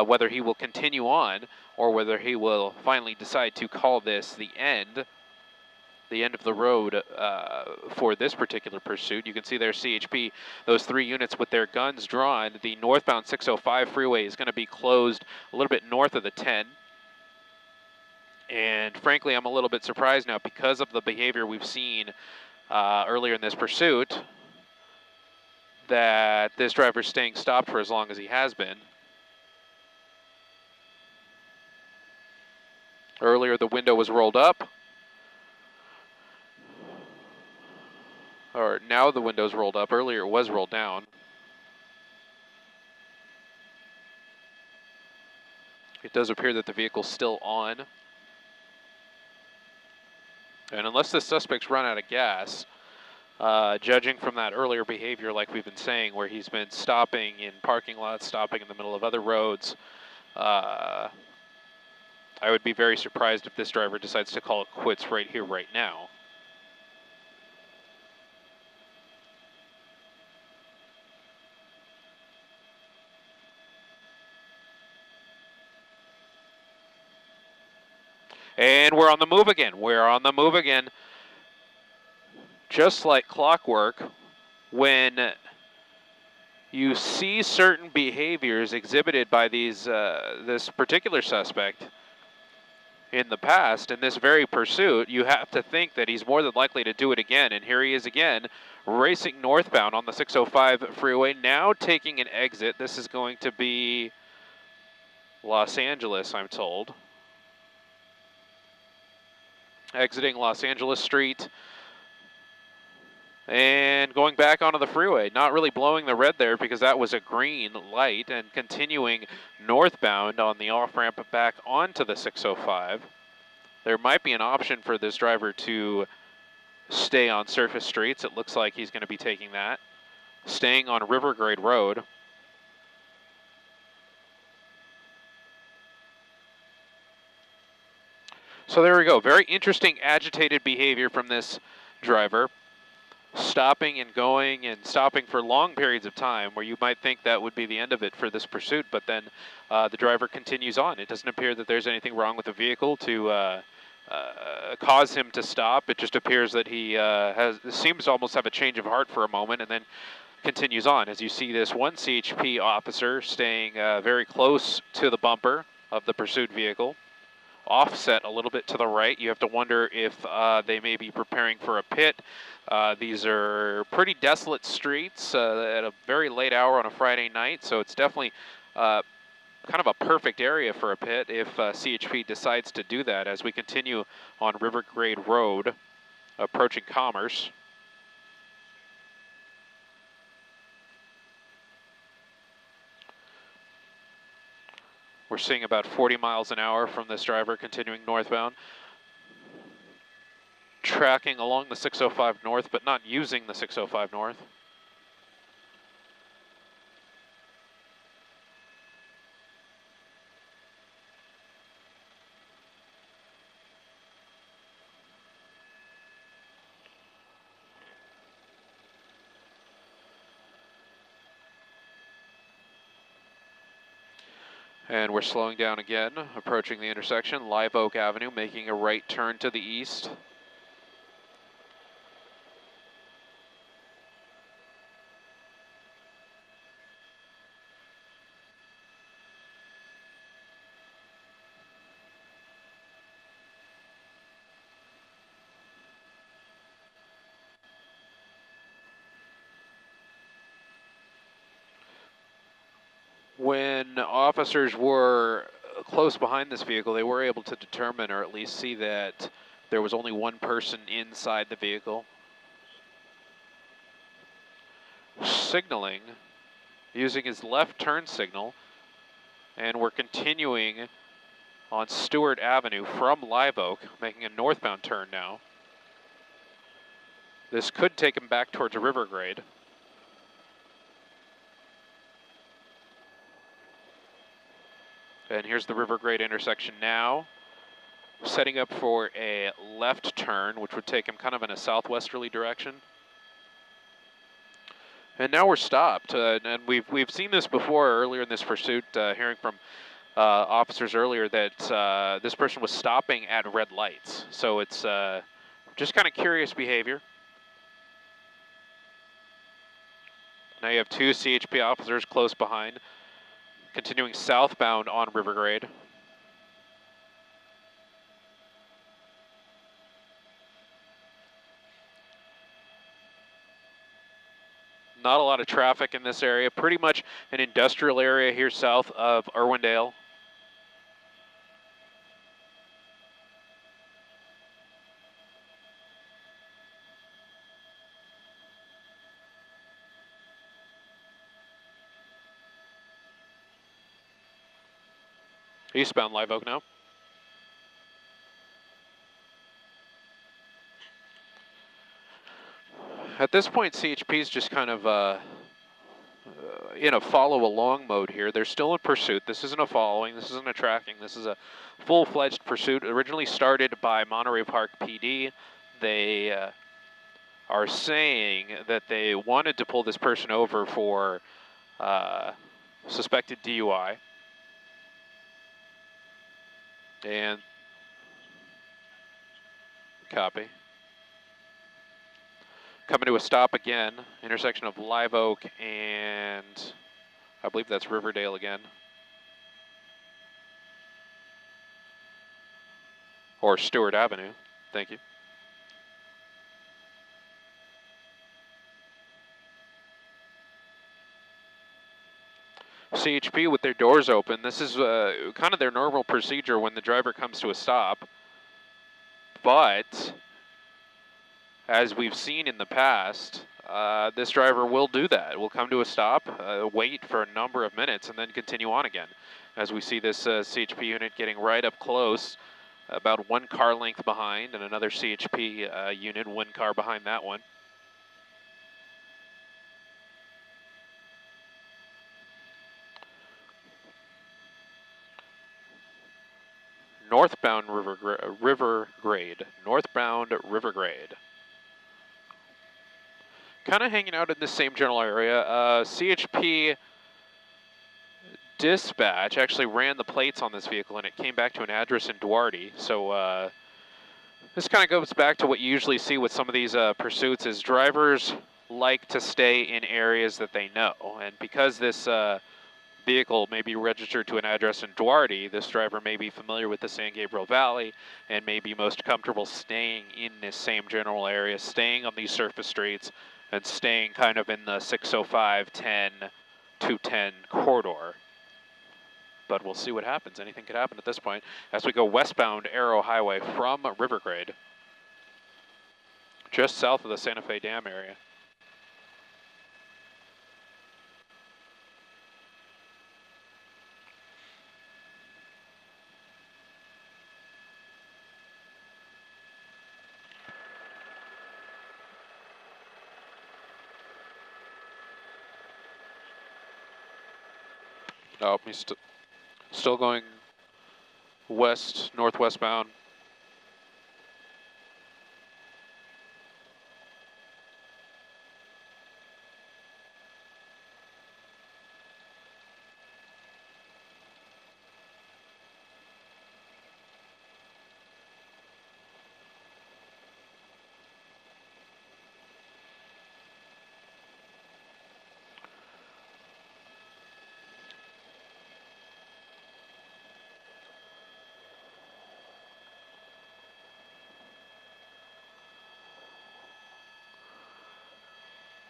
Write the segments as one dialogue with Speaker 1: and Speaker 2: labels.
Speaker 1: whether he will continue on or whether he will finally decide to call this the end of the road for this particular pursuit. You can see there CHP, those 3 units with their guns drawn. The northbound 605 freeway is going to be closed a little bit north of the 10. And frankly, I'm a little bit surprised now because of the behavior we've seen earlier in this pursuit that this driver's staying stopped for as long as he has been. Earlier, the window was rolled up. Or now the window's rolled up. Earlier it was rolled down. It does appear that the vehicle's still on. And unless the suspect's run out of gas, judging from that earlier behavior like we've been saying, where he's been stopping in parking lots, stopping in the middle of other roads, I would be very surprised if this driver decides to call it quits right here, right now. And we're on the move again. We're on the move again. Just like clockwork, when you see certain behaviors exhibited by this particular suspect in the past, in this very pursuit, you have to think that he's more than likely to do it again. And here he is again, racing northbound on the 605 freeway, now taking an exit. This is going to be Los Angeles, I'm told. Exiting Los Angeles Street and going back onto the freeway. Not really blowing the red there because that was a green light, and continuing northbound on the off-ramp back onto the 605. There might be an option for this driver to stay on surface streets. It looks like he's going to be taking that. Staying on River Grade Road. So there we go. Very interesting agitated behavior from this driver. Stopping and going and stopping for long periods of time, where you might think that would be the end of it for this pursuit, but then the driver continues on. It doesn't appear that there's anything wrong with the vehicle to cause him to stop. It just appears that he seems to almost have a change of heart for a moment and then continues on. As you see this one CHP officer staying very close to the bumper of the pursuit vehicle. Offset a little bit to the right. You have to wonder if they may be preparing for a pit. These are pretty desolate streets at a very late hour on a Friday night, so it's definitely kind of a perfect area for a pit if CHP decides to do that as we continue on River Grade Road, approaching Commerce. We're seeing about 40 miles an hour from this driver continuing northbound. Tracking along the 605 north, but not using the 605 north. And we're slowing down again, approaching the intersection, Live Oak Avenue, making a right turn to the east. When officers were close behind this vehicle, they were able to determine, or at least see, that there was only one person inside the vehicle. Signaling, using his left turn signal, and we're continuing on Stewart Avenue from Live Oak, making a northbound turn now. This could take him back towards River Grade. And here's the River Grade intersection now, setting up for a left turn, which would take him kind of in a southwesterly direction. And now we're stopped, and we've seen this before earlier in this pursuit, hearing from officers earlier that this person was stopping at red lights. So it's just kind of curious behavior. Now you have 2 CHP officers close behind, continuing southbound on River Grade. Not a lot of traffic in this area, pretty much an industrial area here south of Irwindale. Eastbound Live Oak now. At this point, CHP is just kind of in a follow-along mode here. They're still in pursuit. This isn't a following. This isn't a tracking. This is a full-fledged pursuit. Originally started by Monterey Park PD. They are saying that they wanted to pull this person over for suspected DUI. And copy. Coming to a stop again, intersection of Live Oak and I believe that's Riverdale again. Or Stewart Avenue, thank you. CHP with their doors open. This is kind of their normal procedure when the driver comes to a stop. But as we've seen in the past, this driver will do that. Will come to a stop, wait for a number of minutes, and then continue on again. As we see this CHP unit getting right up close, about 1 car length behind, and another CHP unit 1 car behind that one. Northbound River Grade. Northbound River Grade. Kind of hanging out in the same general area. CHP dispatch actually ran the plates on this vehicle and it came back to an address in Duarte. So this kind of goes back to what you usually see with some of these pursuits is drivers like to stay in areas that they know. And because this vehicle may be registered to an address in Duarte, this driver may be familiar with the San Gabriel Valley and may be most comfortable staying in this same general area, staying on these surface streets, and staying kind of in the 605, 10, 210 corridor. But we'll see what happens. Anything could happen at this point as we go westbound Arrow Highway from Rivergrade, just south of the Santa Fe Dam area. Oh, he's still going west, northwestbound.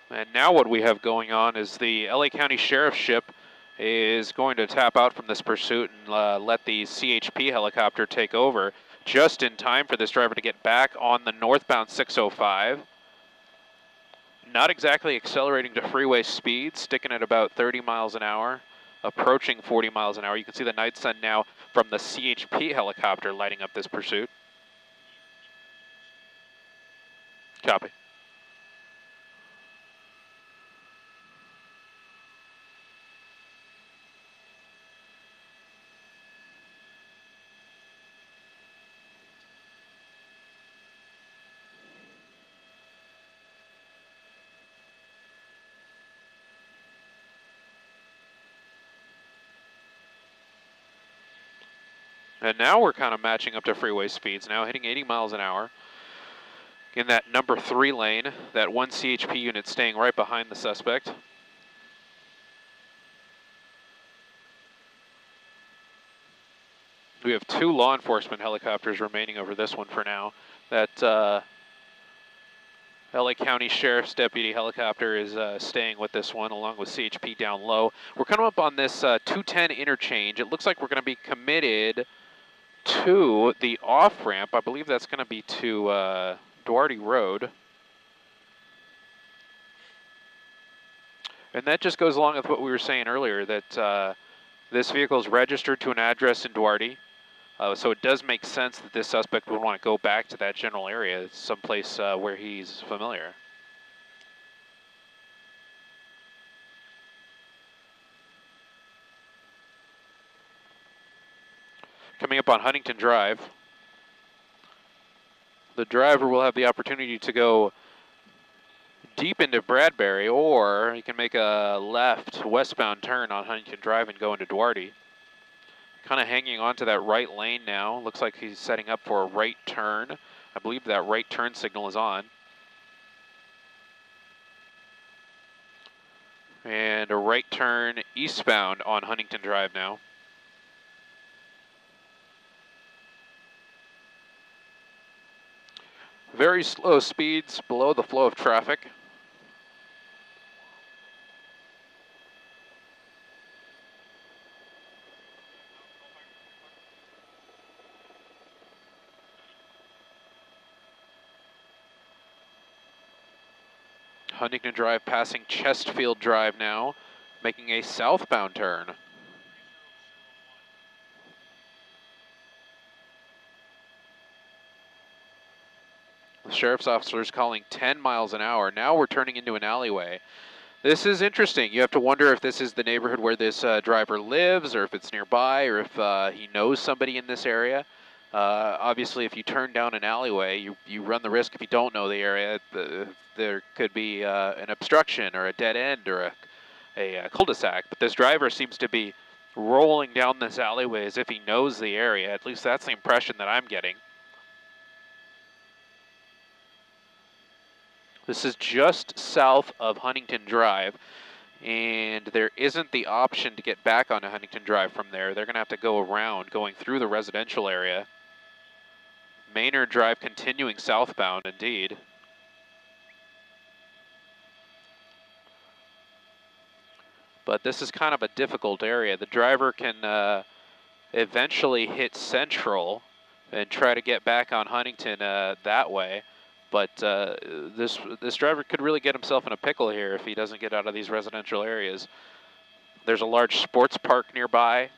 Speaker 1: And now what we have going on is the LA County Sheriff's ship is going to tap out from this pursuit and let the CHP helicopter take over just in time for this driver to get back on the northbound 605. Not exactly accelerating to freeway speed, sticking at about 30 miles an hour, approaching 40 miles an hour. You can see the night sun now from the CHP helicopter lighting up this pursuit. Copy. And now we're kind of matching up to freeway speeds, now hitting 80 miles an hour. In that number 3 lane, that one CHP unit staying right behind the suspect. We have 2 law enforcement helicopters remaining over this one for now. That LA County Sheriff's Deputy helicopter is staying with this one, along with CHP down low. We're coming up on this 210 interchange. It looks like we're going to be committed to the off-ramp. I believe that's going to be to Duarte Road. And that just goes along with what we were saying earlier, that this vehicle is registered to an address in Duarte. So it does make sense that this suspect would want to go back to that general area, someplace where he's familiar. Coming up on Huntington Drive, the driver will have the opportunity to go deep into Bradbury, or he can make a left westbound turn on Huntington Drive and go into Duarte. Kind of hanging on to that right lane now. Looks like he's setting up for a right turn. I believe that right turn signal is on. And a right turn eastbound on Huntington Drive now. Very slow speeds below the flow of traffic. Huntington Drive passing Chestfield Drive now, making a southbound turn. The sheriff's officer is calling 10 miles an hour. Now we're turning into an alleyway. This is interesting. You have to wonder if this is the neighborhood where this driver lives, or if it's nearby, or if he knows somebody in this area. Obviously, if you turn down an alleyway, you run the risk, if you don't know the area, there could be an obstruction or a dead end or a cul-de-sac. But this driver seems to be rolling down this alleyway as if he knows the area. At least that's the impression that I'm getting. This is just south of Huntington Drive, and there isn't the option to get back onto Huntington Drive from there. They're going to have to go around, going through the residential area. Maynard Drive continuing southbound, indeed. But this is kind of a difficult area. The driver can eventually hit Central and try to get back on Huntington that way. But this driver could really get himself in a pickle here if he doesn't get out of these residential areas. There's a large sports park nearby.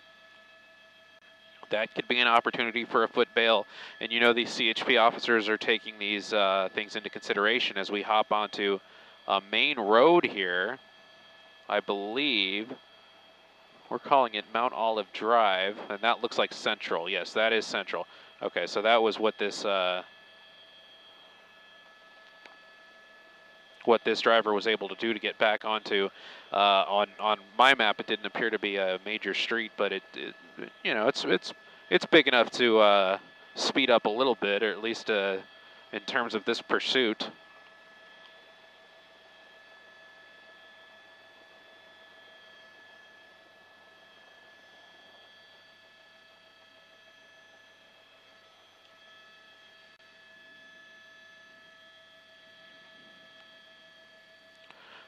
Speaker 1: That could be an opportunity for a foot bail. And you know these CHP officers are taking these things into consideration as we hop onto a main road here. I believe we're calling it Mount Olive Drive, and that looks like Central. Yes, that is Central. Okay, so that was what this driver was able to do to get back onto. On my map, it didn't appear to be a major street, but it you know, it's big enough to speed up a little bit, or at least in terms of this pursuit.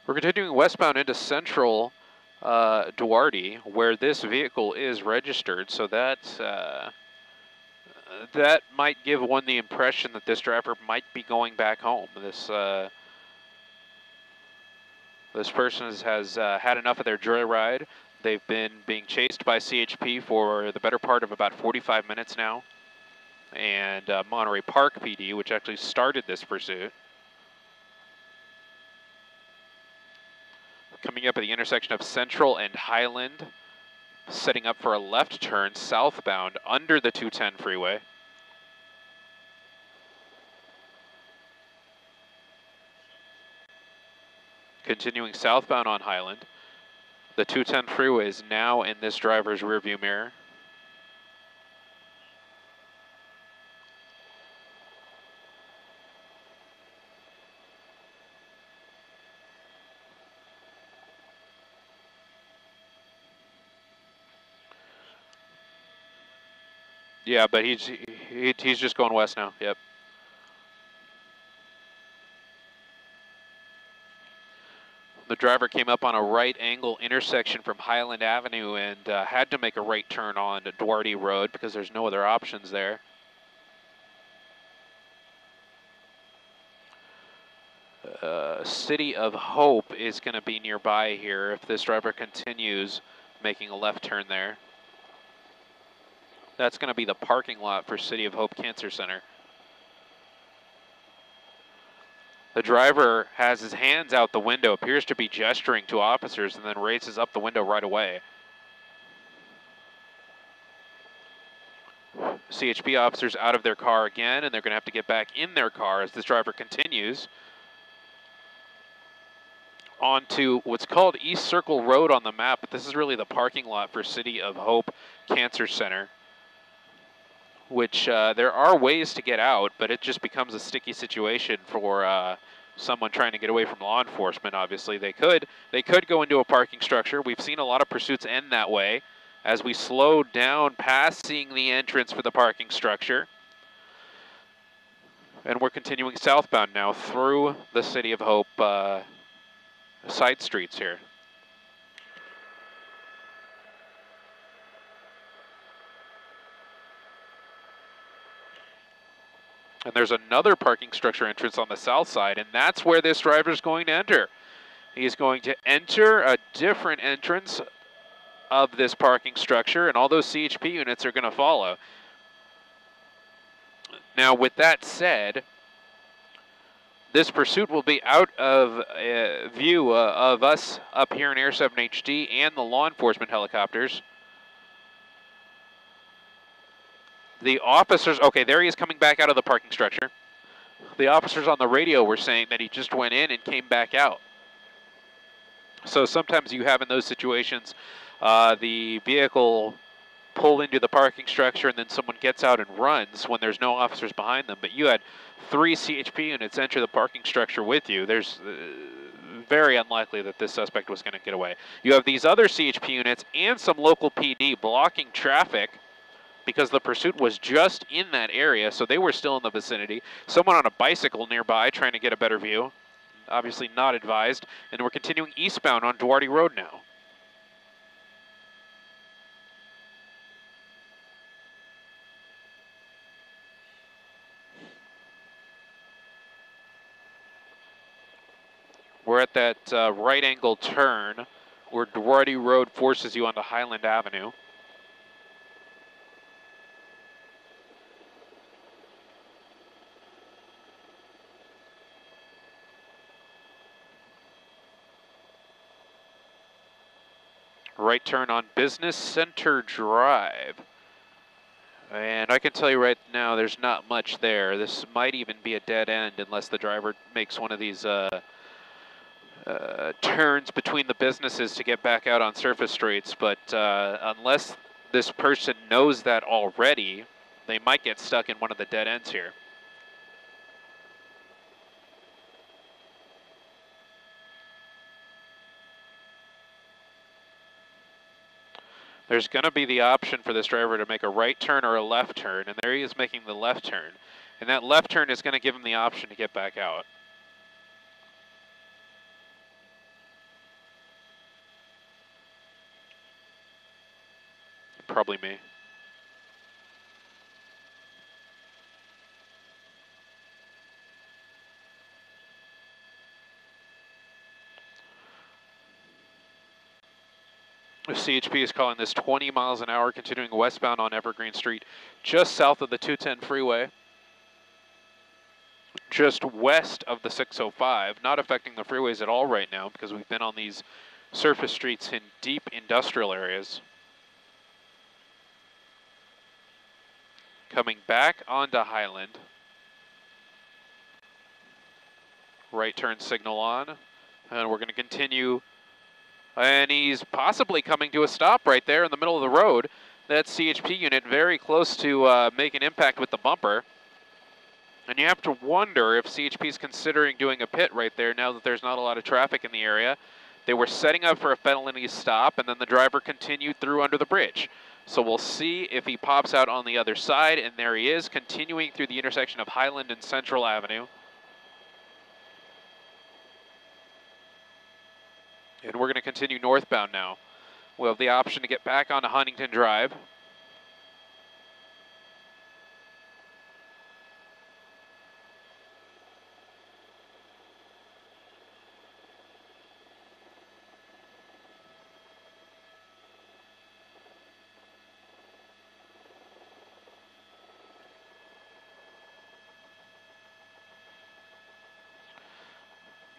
Speaker 1: We're continuing westbound into Central Duarte, where this vehicle is registered, so that might give one the impression that this driver might be going back home. This person has had enough of their joyride. They've been being chased by CHP for the better part of about 45 minutes now, and Monterey Park PD, which actually started this pursuit. Coming up at the intersection of Central and Highland, setting up for a left turn southbound under the 210 freeway. Continuing southbound on Highland. The 210 freeway is now in this driver's rearview mirror. Yeah, but he's just going west now. Yep. The driver came up on a right angle intersection from Highland Avenue and had to make a right turn on Duarte Road because there's no other options there. City of Hope is going to be nearby here if this driver continues making a left turn there. That's going to be the parking lot for City of Hope Cancer Center. The driver has his hands out the window, appears to be gesturing to officers, and then raises up the window right away. CHP officers out of their car again, and they're going to have to get back in their car as this driver continues onto what's called East Circle Road on the map, but this is really the parking lot for City of Hope Cancer Center, which there are ways to get out, but it just becomes a sticky situation for someone trying to get away from law enforcement. Obviously, they could go into a parking structure. We've seen a lot of pursuits end that way as we slow down past seeing the entrance for the parking structure. And we're continuing southbound now through the City of Hope side streets here. And there's another parking structure entrance on the south side, and that's where this driver is going to enter. He's going to enter a different entrance of this parking structure, and all those CHP units are going to follow. Now, with that said, this pursuit will be out of view of us up here in Air 7 HD and the law enforcement helicopters. The officers, okay, there he is coming back out of the parking structure. The officers on the radio were saying that he just went in and came back out. So sometimes you have in those situations, the vehicle pull into the parking structure and then someone gets out and runs when there's no officers behind them. But you had 3 CHP units enter the parking structure with you. There's very unlikely that this suspect was going to get away. You have these other CHP units and some local PD blocking traffic because the pursuit was just in that area, so they were still in the vicinity. Someone on a bicycle nearby trying to get a better view. Obviously not advised. And we're continuing eastbound on Duarte Road now. We're at that right angle turn where Duarte Road forces you onto Highland Avenue. Right turn on Business Center Drive. And I can tell you right now, there's not much there. This might even be a dead end unless the driver makes one of these turns between the businesses to get back out on surface streets. But unless this person knows that already, they might get stuck in one of the dead ends here. There's going to be the option for this driver to make a right turn or a left turn, and there he is making the left turn. And that left turn is going to give him the option to get back out. Probably me. The CHP is calling this 20 miles an hour, continuing westbound on Evergreen Street, just south of the 210 freeway, just west of the 605, not affecting the freeways at all right now because we've been on these surface streets in deep industrial areas. Coming back onto Highland. Right turn signal on, and we're going to continue. And he's possibly coming to a stop right there in the middle of the road. That CHP unit very close to making impact with the bumper. And you have to wonder if CHP is considering doing a pit right there now that there's not a lot of traffic in the area. They were setting up for a felony stop, and then the driver continued through under the bridge. So we'll see if he pops out on the other side, and there he is, continuing through the intersection of Highland and Central Avenue. And we're going to continue northbound now. We'll have the option to get back onto Huntington Drive.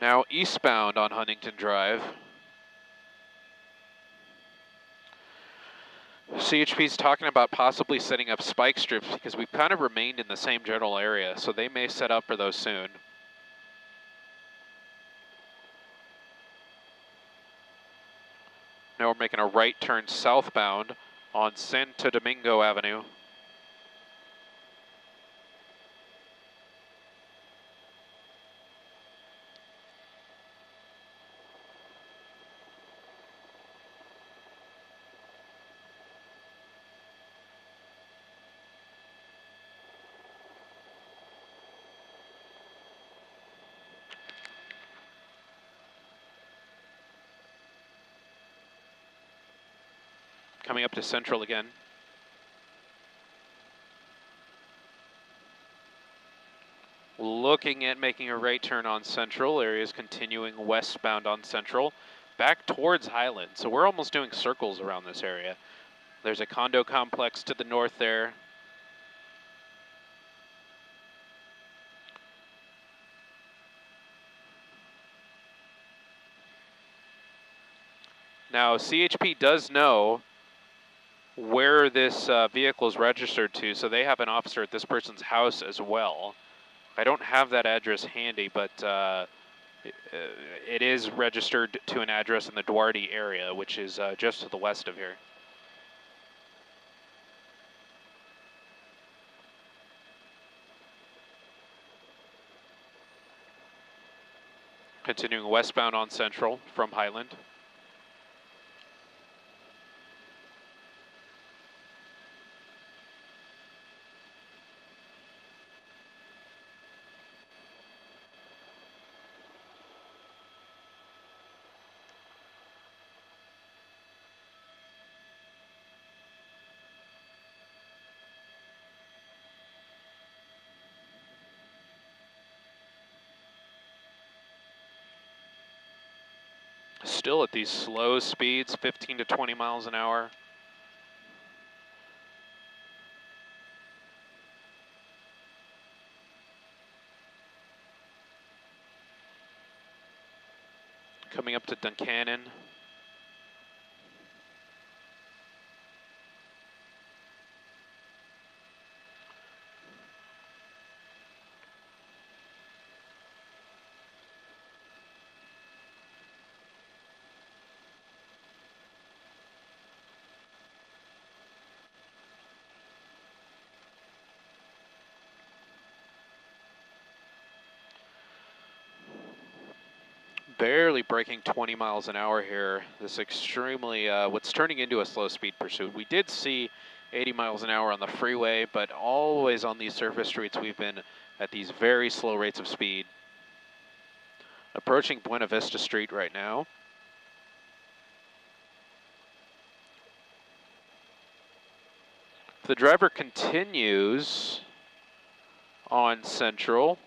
Speaker 1: Now eastbound on Huntington Drive. CHP's talking about possibly setting up spike strips because we've kind of remained in the same general area, so they may set up for those soon. Now we're making a right turn southbound on Santo Domingo Avenue. Coming up to Central again. Looking at making a right turn on Central. Areas continuing westbound on Central. Back towards Highland. So we're almost doing circles around this area. There's a condo complex to the north there. Now CHP does know where this vehicle is registered to, so they have an officer at this person's house as well. I don't have that address handy, but it is registered to an address in the Duarte area, which is just to the west of here. Continuing westbound on Central from Highland. Still at these slow speeds, 15 to 20 miles an hour. Coming up to Duncannon. Barely breaking 20 miles an hour here. This extremely, what's turning into a slow speed pursuit. We did see 80 miles an hour on the freeway, but always on these surface streets we've been at these very slow rates of speed. Approaching Buena Vista Street right now. The driver continues on Central.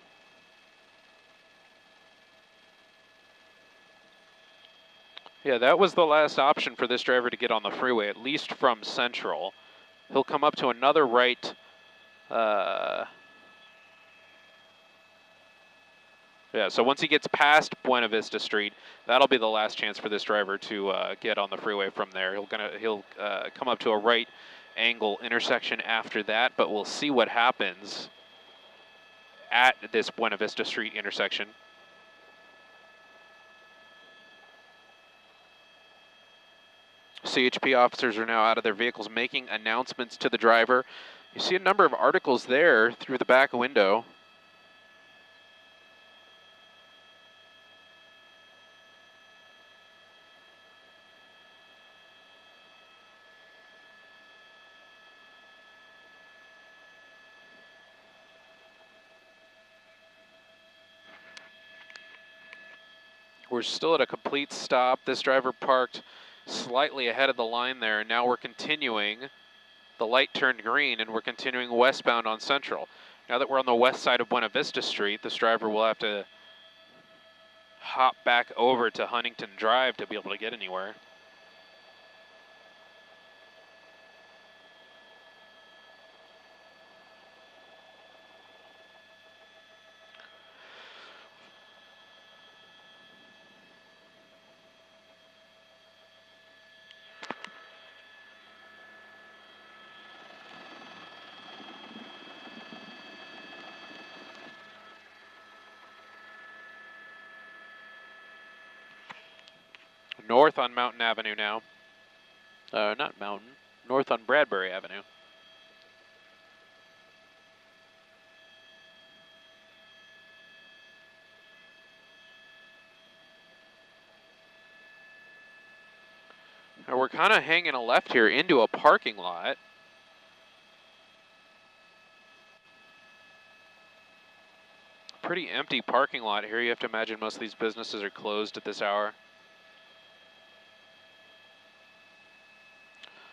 Speaker 1: Yeah, that was the last option for this driver to get on the freeway, at least from Central. He'll come up to another right. Yeah, so once he gets past Buena Vista Street, that'll be the last chance for this driver to get on the freeway from there. He'll come up to a right angle intersection after that, but we'll see what happens at this Buena Vista Street intersection. CHP officers are now out of their vehicles making announcements to the driver. You see a number of articles there through the back window. We're still at a complete stop. This driver parked slightly ahead of the line there, and now we're continuing. The light turned green, and we're continuing westbound on Central. Now that we're on the west side of Buena Vista Street, this driver will have to hop back over to Huntington Drive to be able to get anywhere. North on Mountain Avenue now. Not Mountain. North on Bradbury Avenue. Now we're kind of hanging a left here into a parking lot. Pretty empty parking lot here. You have to imagine most of these businesses are closed at this hour.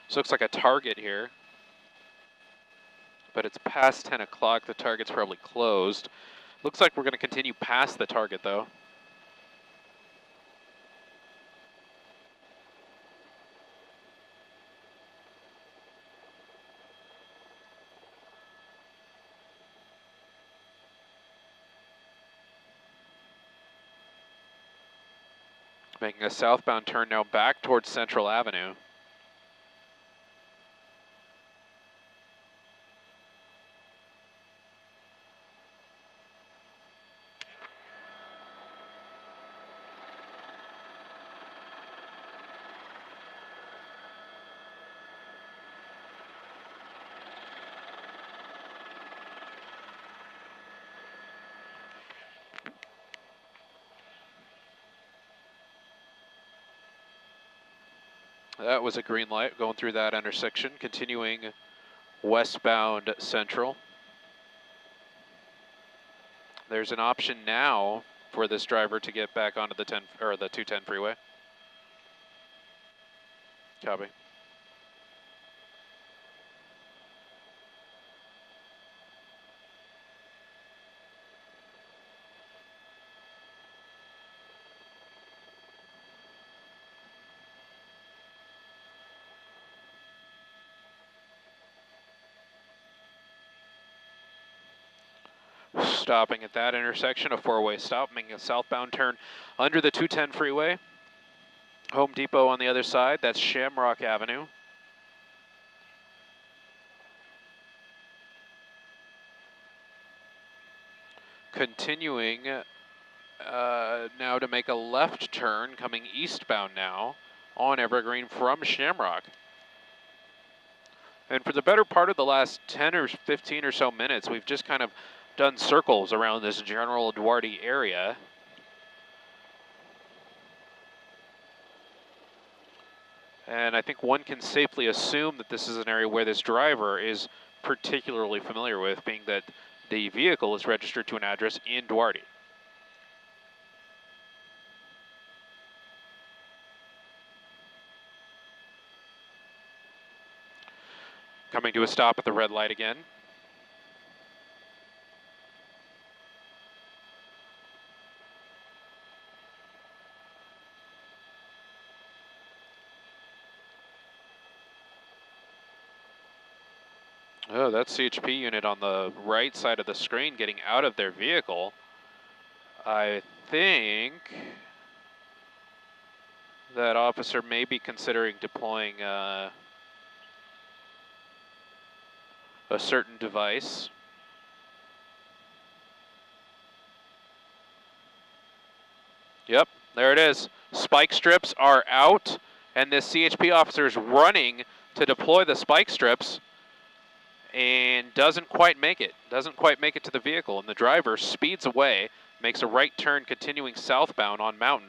Speaker 1: This looks like a Target here, but it's past 10 o'clock. The Target's probably closed. Looks like we're going to continue past the Target, though. Making a southbound turn now back towards Central Avenue. That was a green light going through that intersection, continuing westbound Central. There's an option now for this driver to get back onto the 210 freeway. Copy. Stopping at that intersection, a four-way stop, making a southbound turn under the 210 freeway. Home Depot on the other side, that's Shamrock Avenue. Continuing now to make a left turn, coming eastbound now on Evergreen from Shamrock. And for the better part of the last 10 or 15 or so minutes, we've just kind of done circles around this general Duarte area. And I think one can safely assume that this is an area where this driver is particularly familiar with, being that the vehicle is registered to an address in Duarte. Coming to a stop at the red light again. Oh, that CHP unit on the right side of the screen getting out of their vehicle. I think that officer may be considering deploying a certain device. Yep, there it is. Spike strips are out, and this CHP officer is running to deploy the spike strips and doesn't quite make it. Doesn't quite make it to the vehicle, and the driver speeds away, makes a right turn continuing southbound on Mountain.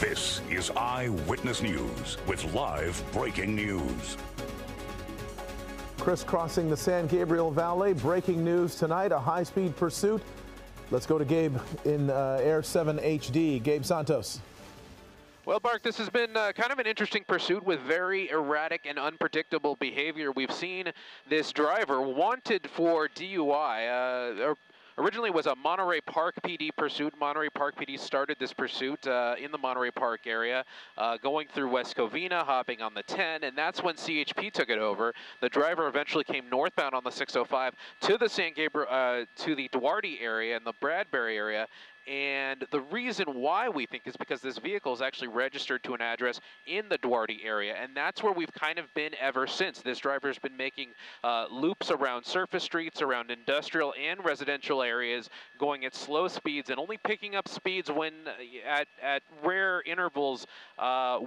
Speaker 2: This is Eyewitness News with live breaking news.
Speaker 3: Crisscrossing the San Gabriel Valley, breaking news tonight, a high-speed pursuit. Let's go to Gabe in Air 7 HD. Gabe Santos.
Speaker 1: Well, Mark, this has been kind of an interesting pursuit with very erratic and unpredictable behavior. We've seen this driver wanted for DUI. Originally was a Monterey Park PD pursuit. Monterey Park PD started this pursuit in the Monterey Park area, going through West Covina, hopping on the 10, and that's when CHP took it over. The driver eventually came northbound on the 605 to the San Gabriel, to the Duarte area and the Bradbury area. And the reason why we think is because this vehicle is actually registered to an address in the Duarte area, and that's where we've kind of been ever since. This driver's been making loops around surface streets, around industrial and residential areas, going at slow speeds and only picking up speeds when at rare intervals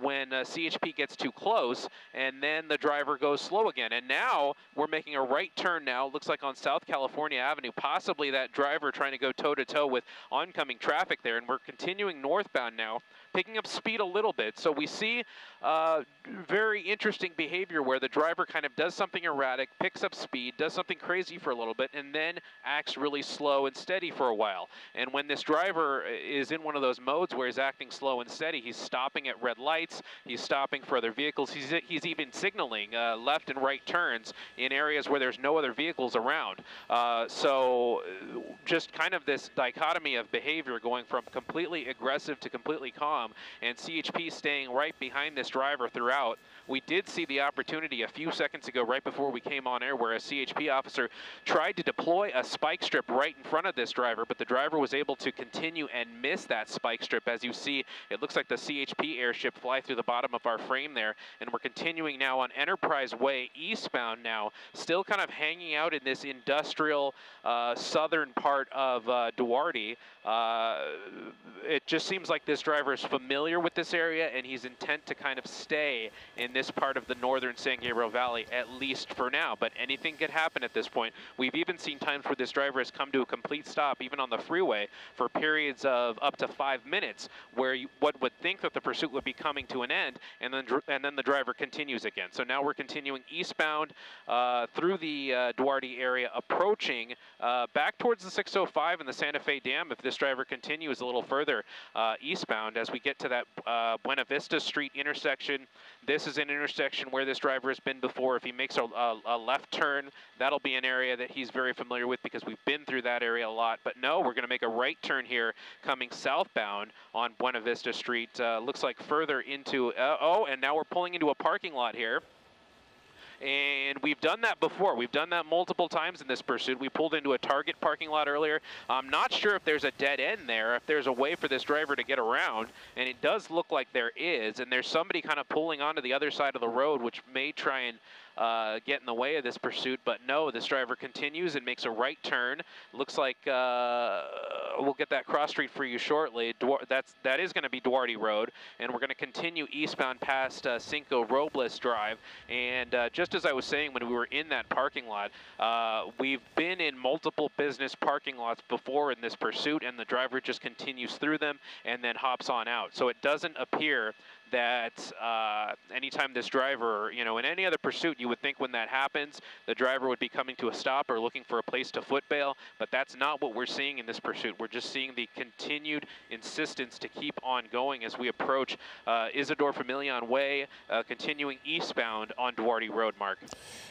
Speaker 1: when CHP gets too close, and then the driver goes slow again. And now we're making a right turn now, looks like on South California Avenue, possibly that driver trying to go toe-to-toe with oncoming traffic there, and we're continuing northbound now, picking up speed a little bit. So we see very interesting behavior where the driver kind of does something erratic, picks up speed, does something crazy for a little bit, and then acts really slow and steady for a while. And when this driver is in one of those modes where he's acting slow and steady, he's stopping at red lights, he's stopping for other vehicles, he's even signaling left and right turns in areas where there's no other vehicles around. So just kind of this dichotomy of behavior going from completely aggressive to completely calm, and CHP staying right behind this driver throughout. We did see the opportunity a few seconds ago, right before we came on air, where a CHP officer tried to deploy a spike strip right in front of this driver, but the driver was able to continue and miss that spike strip. As you see, it looks like the CHP airship fly through the bottom of our frame there, and we're continuing now on Enterprise Way eastbound now, still kind of hanging out in this industrial southern part of Duarte. It just seems like this driver is familiar with this area, and he's intent to kind of stay in this part of the northern San Gabriel Valley, at least for now. But anything could happen at this point. We've even seen times where this driver has come to a complete stop, even on the freeway, for periods of up to 5 minutes, where one would think that the pursuit would be coming to an end, and then the driver continues again. So now we're continuing eastbound through the Duarte area, approaching back towards the 605 and the Santa Fe Dam if this driver continues a little further eastbound as we get to that Buena Vista Street intersection. This is an intersection where this driver has been before. If he makes a left turn, that'll be an area that he's very familiar with because we've been through that area a lot. But no, we're going to make a right turn here coming southbound on Buena Vista Street. Looks like further into, and now we're pulling into a parking lot here. And we've done that before. We've done that multiple times in this pursuit. We pulled into a Target parking lot earlier. I'm not sure if there's a dead end there, if there's a way for this driver to get around, and it does look like there is, and there's somebody kind of pulling onto the other side of the road, which may try and get in the way of this pursuit. But no, this driver continues and makes a right turn. Looks like we'll get that cross street for you shortly. That is going to be Duarte Road, and we're going to continue eastbound past Cinco Robles Drive. And just as I was saying when we were in that parking lot, we've been in multiple business parking lots before in this pursuit, and the driver just continues through them and then hops on out. So it doesn't appear that anytime this driver, in any other pursuit, you would think when that happens, the driver would be coming to a stop or looking for a place to foot bail, but that's not what we're seeing in this pursuit. We're just seeing the continued insistence to keep on going as we approach Isidore Familion Way, continuing eastbound on Duarte Road, Mark.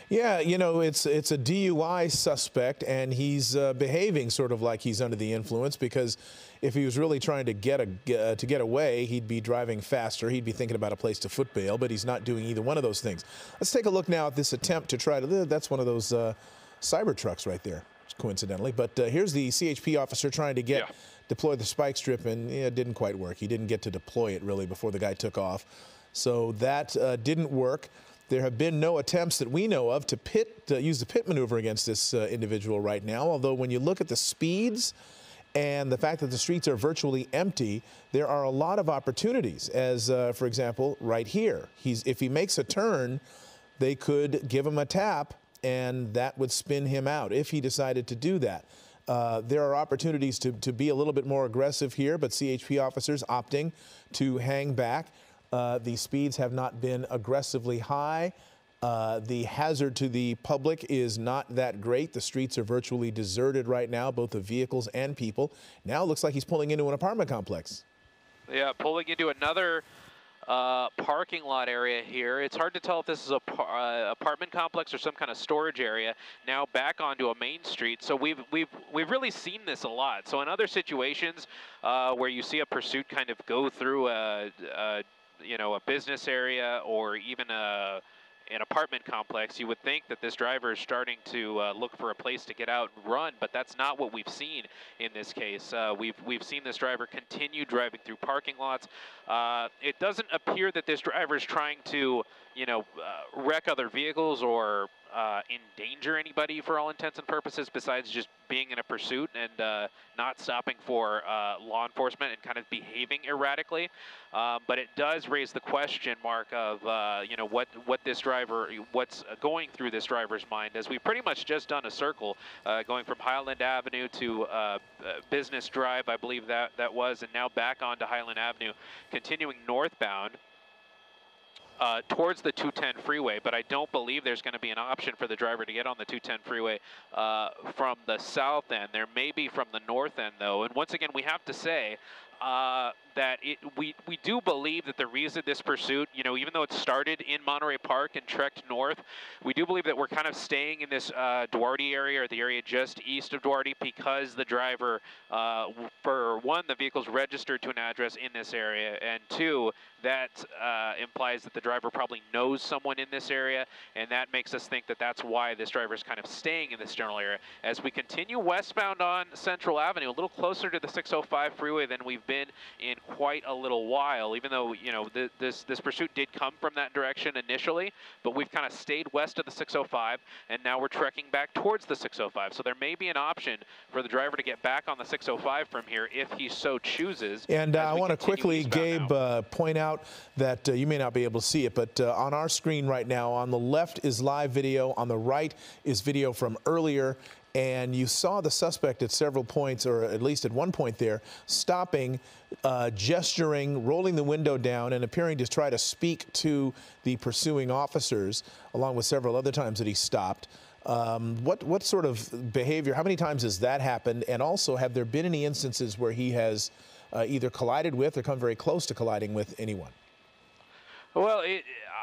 Speaker 3: Yeah, it's a DUI suspect, and he's behaving sort of like he's under the influence, because if he was really trying to get away, he'd be driving faster. He'd be thinking about a place to foot bail, but he's not doing either one of those things. Let's take a look now at this attempt to try to live. That's one of those cyber trucks right there, coincidentally. But here's the CHP officer trying to deploy the spike strip, and it didn't quite work. He didn't get to deploy it really before the guy took off. So that didn't work. There have been no attempts that we know of to use the pit maneuver against this individual right now, although when you look at the speeds and the fact that the streets are virtually empty, there are a lot of opportunities, as, for example, right here. If he makes a turn, they could give him a tap, and that would spin him out if he decided to do that. There are opportunities to be a little bit more aggressive here, but CHP officers opting to hang back. The speeds have not been aggressively high. The hazard to the public is not that great. The streets are virtually deserted right now, both of vehicles and people. Now it looks like he's pulling into an apartment complex.
Speaker 1: Yeah, pulling into another parking lot area here. It's hard to tell if this is a apartment complex or some kind of storage area. Now back onto a main street. So we've really seen this a lot. So in other situations where you see a pursuit kind of go through a business area or even an apartment complex, you would think that this driver is starting to look for a place to get out and run, but that's not what we've seen in this case. We've seen this driver continue driving through parking lots. It doesn't appear that this driver is trying to, wreck other vehicles or endanger anybody for all intents and purposes, besides just being in a pursuit and not stopping for law enforcement and kind of behaving erratically. But it does raise the question mark of what's going through this driver's mind, as we've pretty much just done a circle going from Highland Avenue to Business Drive, I believe that was, and now back onto Highland Avenue, continuing northbound towards the 210 freeway. But I don't believe there's going to be an option for the driver to get on the 210 freeway from the south end. There may be from the north end, though. And once again, we have to say that we do believe that the reason this pursuit, even though it started in Monterey Park and trekked north, we do believe that we're kind of staying in this Duarte area, or the area just east of Duarte, because the driver, for one, the vehicle's registered to an address in this area, and two, that implies that the driver probably knows someone in this area, and that makes us think that that's why this driver is kind of staying in this general area. As we continue westbound on Central Avenue, a little closer to the 605 freeway than we've been in quite a little while, even though this pursuit did come from that direction initially, but we've kind of stayed west of the 605, and now we're trekking back towards the 605. So there may be an option for the driver to get back on the 605 from here if he so chooses.
Speaker 3: And I want to quickly, Gabe, point out that you may not be able to see it, but on our screen right now, on the left is live video, on the right is video from earlier. And you saw the suspect at several points, or at least at one point there, stopping, gesturing, rolling the window down, and appearing to try to speak to the pursuing officers, along with several other times that he stopped. What sort of behavior, how many times has that happened? And also, have there been any instances where he has either collided with or come very close to colliding with anyone?
Speaker 1: Well,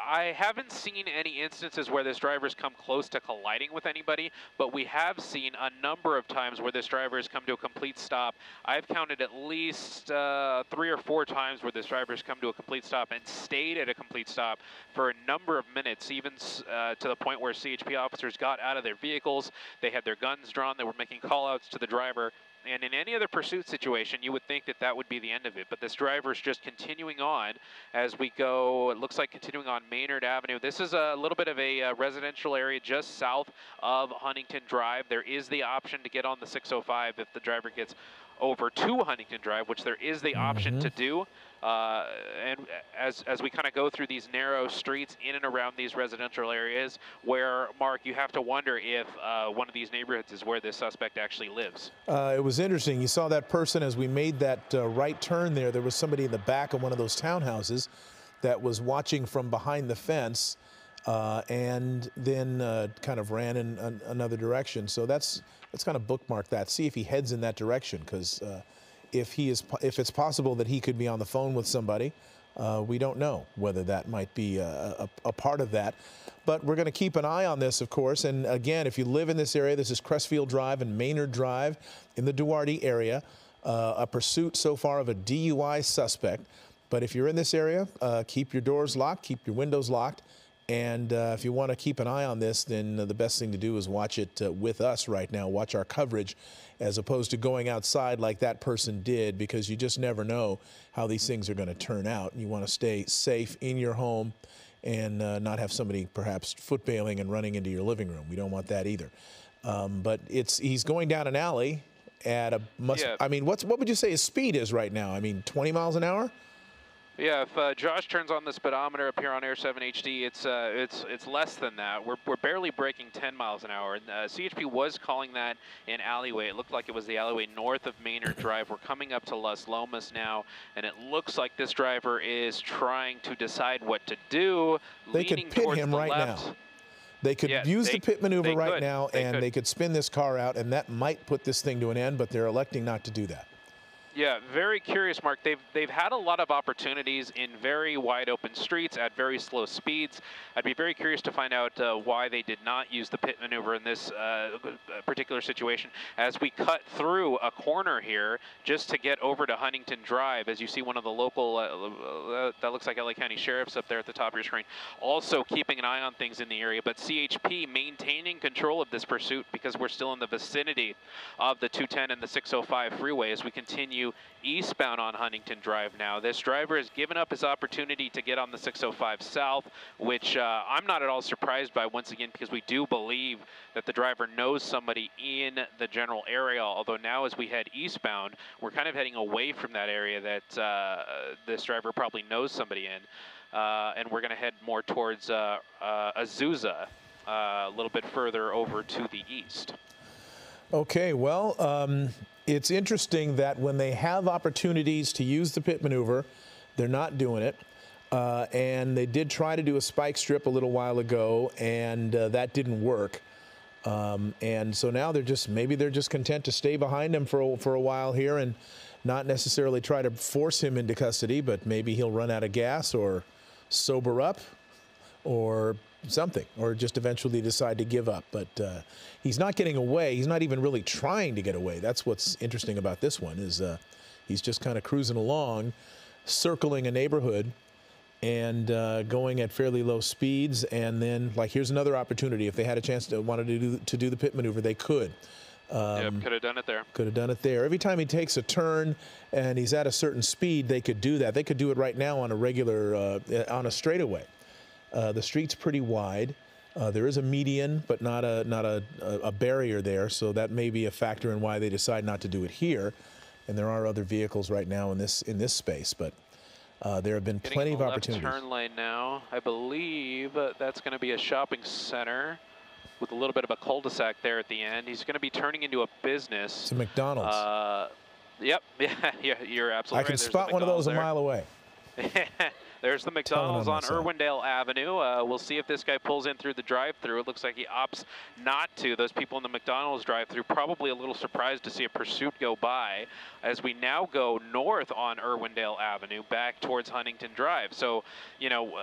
Speaker 1: I haven't seen any instances where this driver's come close to colliding with anybody, but we have seen a number of times where this driver has come to a complete stop. I've counted at least 3 or 4 times where this driver has come to a complete stop and stayed at a complete stop for a number of minutes, even to the point where CHP officers got out of their vehicles. They had their guns drawn. They were making call-outs to the driver. And in any other pursuit situation, you would think that that would be the end of it. But this driver is just continuing on as we go, it looks like continuing on Maynard Avenue. This is a little bit of a residential area just south of Huntington Drive. There is the option to get on the 605 if the driver gets over to Huntington Drive, which there is the option to do. And as we kind of go through these narrow streets in and around these residential areas where, Mark, you have to wonder if one of these neighborhoods is where this suspect actually lives.
Speaker 3: It was interesting. You saw that person as we made that right turn there. There was somebody in the back of one of those townhouses that was watching from behind the fence and then kind of ran in another direction. So let's kind of bookmark that. See if he heads in that direction, because if it's possible that he could be on the phone with somebody, we don't know whether that might be a part of that. But we're going to keep an eye on this, of course. And again, if you live in this area, this is Crestfield Drive and Maynard Drive in the Duarte area. A pursuit so far of a DUI suspect. But if you're in this area, keep your doors locked, keep your windows locked. And if you want to keep an eye on this, then the best thing to do is watch it with us right now. Watch our coverage, as opposed to going outside like that person did, because you just never know how these things are going to turn out. You want to stay safe in your home and not have somebody perhaps footbailing and running into your living room. We don't want that either. But he's going down an alley at a I mean, what would you say his speed is right now? I mean, 20 miles an hour?
Speaker 1: Yeah, if Josh turns on the speedometer up here on Air 7 HD, it's less than that. We're barely breaking 10 miles an hour. And CHP was calling that an alleyway. It looked like it was the alleyway north of Maynard Drive. We're coming up to Las Lomas now, and it looks like this driver is trying to decide what to do.
Speaker 3: They could pit him right now. They could use the pit maneuver right now, and they could spin this car out, and that might put this thing to an end, but they're electing not to do that.
Speaker 1: Yeah, very curious, Mark. They've had a lot of opportunities in very wide open streets at very slow speeds. I'd be very curious to find out why they did not use the pit maneuver in this particular situation. As we cut through a corner here just to get over to Huntington Drive, as you see one of the local, that looks like LA County Sheriffs up there at the top of your screen, also keeping an eye on things in the area. But CHP maintaining control of this pursuit because we're still in the vicinity of the 210 and the 605 freeway as we continue eastbound on Huntington Drive now. This driver has given up his opportunity to get on the 605 south, which I'm not at all surprised by once again because we do believe that the driver knows somebody in the general area, although now as we head eastbound, we're kind of heading away from that area that this driver probably knows somebody in, and we're going to head more towards Azusa, a little bit further over to the east.
Speaker 3: Okay, well, it's interesting that when they have opportunities to use the pit maneuver, they're not doing it. And they did try to do a spike strip a little while ago, and that didn't work. And so now maybe they're just content to stay behind him for a while here and not necessarily try to force him into custody, but maybe he'll run out of gas or sober up or something, or just eventually decide to give up. But he's not getting away. He's not even really trying to get away. That's what's interesting about this one is he's just kind of cruising along, circling a neighborhood and going at fairly low speeds. And then, like, here's another opportunity. If they had a chance to do the pit maneuver, they could.
Speaker 1: Yep, could have done it there.
Speaker 3: Could have done it there. Every time he takes a turn and he's at a certain speed, they could do that. They could do it right now on a regular, on a straightaway. The street's pretty wide. There is a median, but not a barrier there, so that may be a factor in why they decide not to do it here. And there are other vehicles right now in this space, but there have been plenty of opportunities.
Speaker 1: Left turn lane now. I believe that's going to be a shopping center with a little bit of a cul-de-sac there at the end. He's going to be turning into a business.
Speaker 3: It's a McDonald's.
Speaker 1: Yep. Yeah, you're absolutely right.
Speaker 3: I can spot one of those a mile away.
Speaker 1: There's the McDonald's on Irwindale Avenue. We'll see if this guy pulls in through the drive-thru. It looks like he opts not to. Those people in the McDonald's drive-thru probably a little surprised to see a pursuit go by as we now go north on Irwindale Avenue back towards Huntington Drive. So, you know,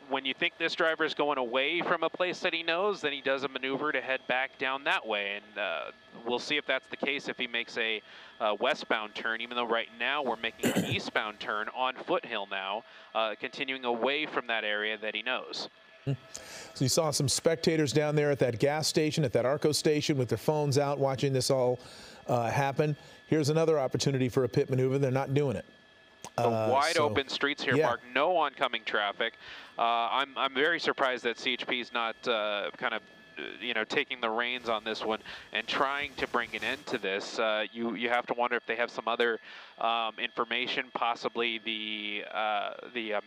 Speaker 1: when you think this driver is going away from a place that he knows, then he does a maneuver to head back down that way. And we'll see if that's the case if he makes a westbound turn, even though right now we're making an eastbound turn on Foothill now, continuing away from that area that he knows.
Speaker 3: So you saw some spectators down there at that gas station, at that Arco station with their phones out watching this all happen. Here's another opportunity for a pit maneuver. They're not doing it.
Speaker 1: The wide open streets here, Mark. No oncoming traffic. I'm very surprised that CHP is not kind of taking the reins on this one and trying to bring an end to this. You have to wonder if they have some other information, possibly the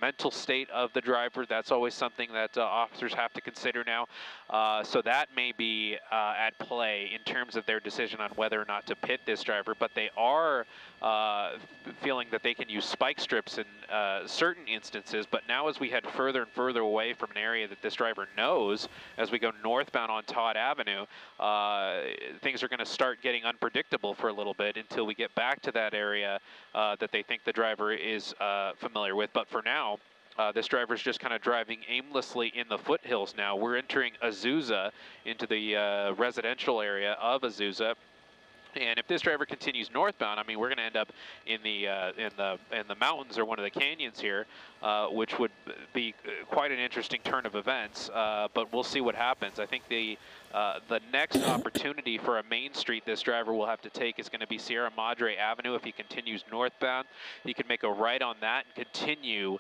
Speaker 1: mental state of the driver. That's always something that officers have to consider now. So that may be at play in terms of their decision on whether or not to pit this driver. But they are feeling that they can use spike strips in certain instances. But now as we head further and further away from an area that this driver knows, as we go northbound on Todd Avenue, things are going to start getting unpredictable for a little bit until we get back to that area that they think the driver is familiar with. But for now, this driver is just kind of driving aimlessly in the foothills now. We're entering Azusa into the residential area of Azusa. And if this driver continues northbound, I mean, we're going to end up in the mountains or one of the canyons here, which would be quite an interesting turn of events. But we'll see what happens. I think the next opportunity for a main street this driver will have to take is going to be Sierra Madre Avenue. If he continues northbound, he can make a right on that and continue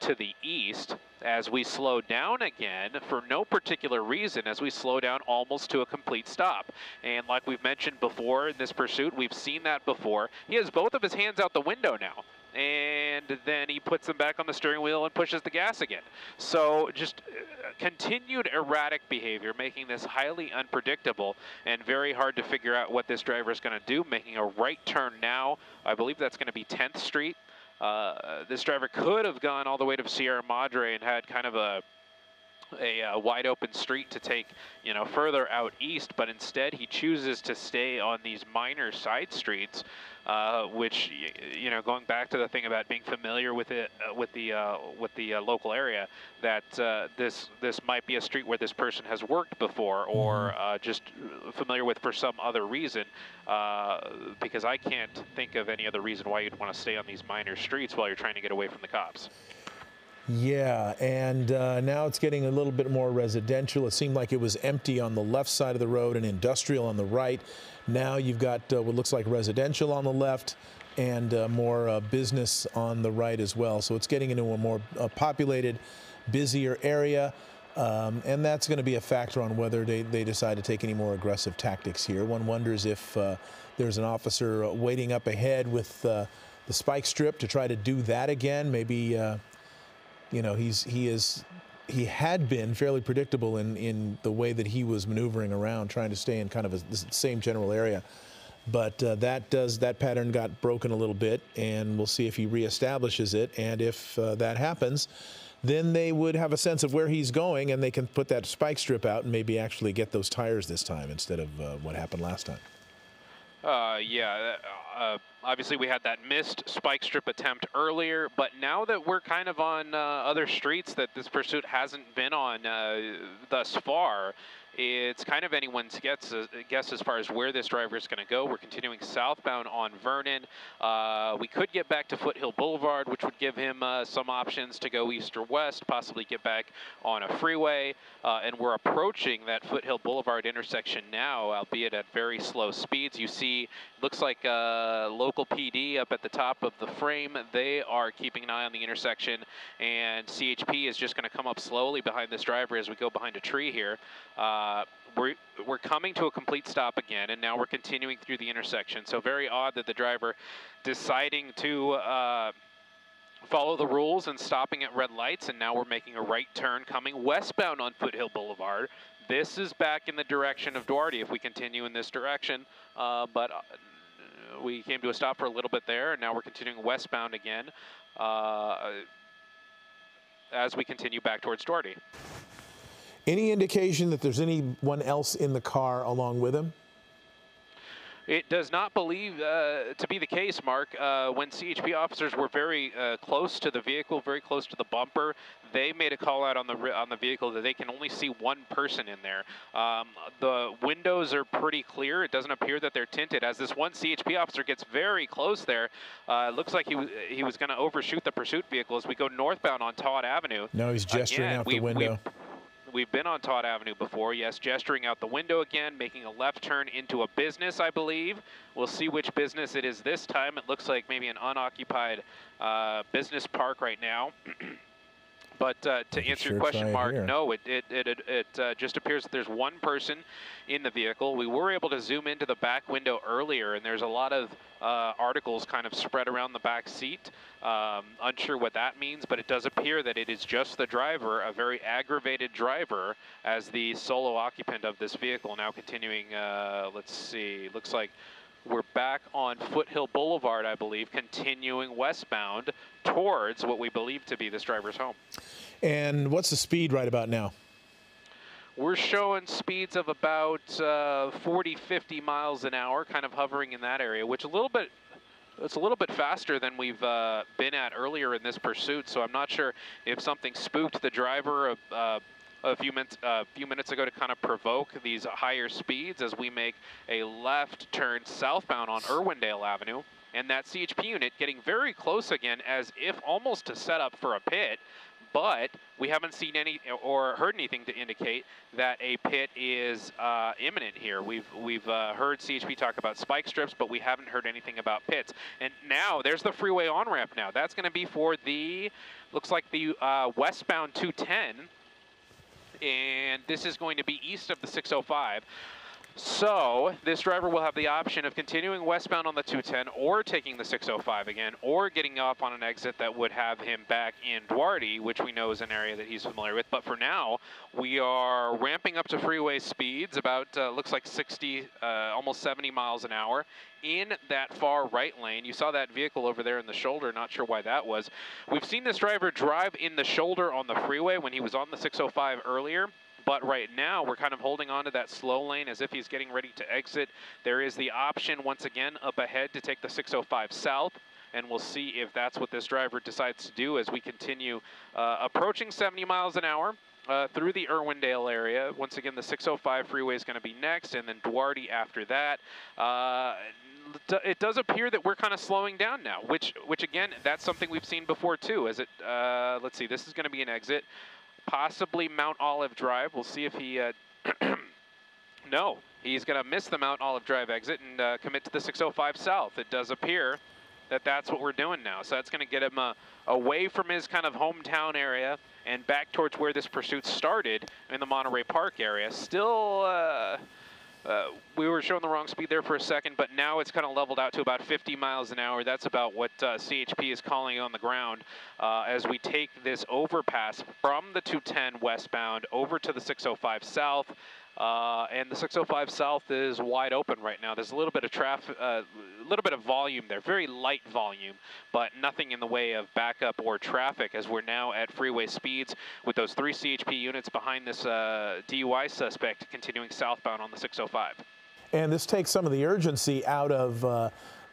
Speaker 1: to the east as we slow down again for no particular reason, as we slow down almost to a complete stop. And like we've mentioned before in this pursuit, we've seen that before. He has both of his hands out the window now. and then he puts them back on the steering wheel and pushes the gas again. So just continued erratic behavior, making this highly unpredictable and very hard to figure out what this driver is going to do, making a right turn now. I believe that's going to be 10th Street. This driver could have gone all the way to Sierra Madre and had kind of a wide open street to take, you know, further out east, but instead he chooses to stay on these minor side streets, which, you know, going back to the thing about being familiar with it, with the local area, that this might be a street where this person has worked before, or just familiar with for some other reason, because I can't think of any other reason why you'd want to stay on these minor streets while you're trying to get away from the cops.
Speaker 3: Yeah, and now it's getting a little bit more residential. It seemed like it was empty on the left side of the road and industrial on the right. Now you've got what looks like residential on the left and more business on the right as well. So it's getting into a more populated, busier area. And that's going to be a factor on whether they decide to take any more aggressive tactics here. One wonders if there's an officer waiting up ahead with the spike strip to try to do that again. Maybe you know, he had been fairly predictable in the way that he was maneuvering around, trying to stay in kind of the same general area. But that pattern got broken a little bit, and we'll see if he reestablishes it. And if that happens, then they would have a sense of where he's going, and they can put that spike strip out and maybe actually get those tires this time instead of what happened last time.
Speaker 1: Obviously we had that missed spike strip attempt earlier, but now that we're kind of on other streets that this pursuit hasn't been on thus far, it's kind of anyone's guess as far as where this driver is going to go. We're continuing southbound on Vernon. We could get back to Foothill Boulevard, which would give him some options to go east or west, possibly get back on a freeway. And we're approaching that Foothill Boulevard intersection now, albeit at very slow speeds. You see, looks like local PD up at the top of the frame. They are keeping an eye on the intersection, and CHP is just going to come up slowly behind this driver as we go behind a tree here. We're coming to a complete stop again, and now we're continuing through the intersection. So very odd that the driver deciding to follow the rules and stopping at red lights, and now we're making a right turn coming westbound on Foothill Boulevard. This is back in the direction of Duarte if we continue in this direction, but we came to a stop for a little bit there, and now we're continuing westbound again as we continue back towards Duarte.
Speaker 3: Any indication that there's anyone else in the car along with him?
Speaker 1: It does not believe to be the case, Mark. When CHP officers were very close to the vehicle, very close to the bumper, they made a call out on the vehicle that they can only see one person in there. The windows are pretty clear. It doesn't appear that they're tinted. As this one CHP officer gets very close there, it looks like he was going to overshoot the pursuit vehicle as we go northbound on Todd Avenue.
Speaker 3: No, he's gesturing out the window.
Speaker 1: We've been on Todd Avenue before, yes, gesturing out the window again, making a left turn into a business, I believe. We'll see which business it is this time. It looks like maybe an unoccupied business park right now. But to answer your question, Mark, no, it just appears that there's one person in the vehicle. We were able to zoom into the back window earlier, and there's a lot of articles kind of spread around the back seat. Unsure what that means, but it does appear that it is just the driver, a very aggravated driver, as the solo occupant of this vehicle. Now continuing, let's see, looks like we're back on Foothill Boulevard, I believe, continuing westbound towards what we believe to be this driver's home.
Speaker 3: And what's the speed right about now?
Speaker 1: We're showing speeds of about 40, 50 miles an hour, kind of hovering in that area, which it's a little bit faster than we've been at earlier in this pursuit. So I'm not sure if something spooked the driver a few minutes ago to kind of provoke these higher speeds as we make a left turn southbound on Irwindale Avenue. And that CHP unit getting very close again, as if almost to set up for a pit, but we haven't seen any or heard anything to indicate that a pit is imminent here. We've heard CHP talk about spike strips, but we haven't heard anything about pits. And now there's the freeway on-ramp now. That's going to be for the, looks like the westbound 210. And this is going to be east of the 605. So this driver will have the option of continuing westbound on the 210 or taking the 605 again, or getting off on an exit that would have him back in Duarte, which we know is an area that he's familiar with. But for now, we are ramping up to freeway speeds, about looks like 60, almost 70 miles an hour in that far right lane. You saw that vehicle over there in the shoulder, not sure why that was. We've seen this driver drive in the shoulder on the freeway when he was on the 605 earlier. But right now, we're kind of holding on to that slow lane as if he's getting ready to exit. There is the option, once again, up ahead to take the 605 south, and we'll see if that's what this driver decides to do as we continue approaching 70 miles an hour through the Irwindale area. Once again, the 605 freeway is going to be next, and then Duarte after that. It does appear that we're kind of slowing down now, which again, that's something we've seen before too. As it, let's see, this is going to be an exit. Possibly Mount Olive Drive. We'll see if he, no, he's going to miss the Mount Olive Drive exit and commit to the 605 south. It does appear that that's what we're doing now. So that's going to get him away from his kind of hometown area and back towards where this pursuit started in the Monterey Park area. Still, we were showing the wrong speed there for a second, but now it's kind of leveled out to about 50 miles an hour. That's about what CHP is calling on the ground as we take this overpass from the 210 westbound over to the 605 south. And the 605 south is wide open right now. There's a little bit of traffic, a little bit of volume there, very light volume, but nothing in the way of backup or traffic as we're now at freeway speeds with those 3 CHP units behind this DUI suspect continuing southbound on the 605.
Speaker 3: And this takes some of the urgency out of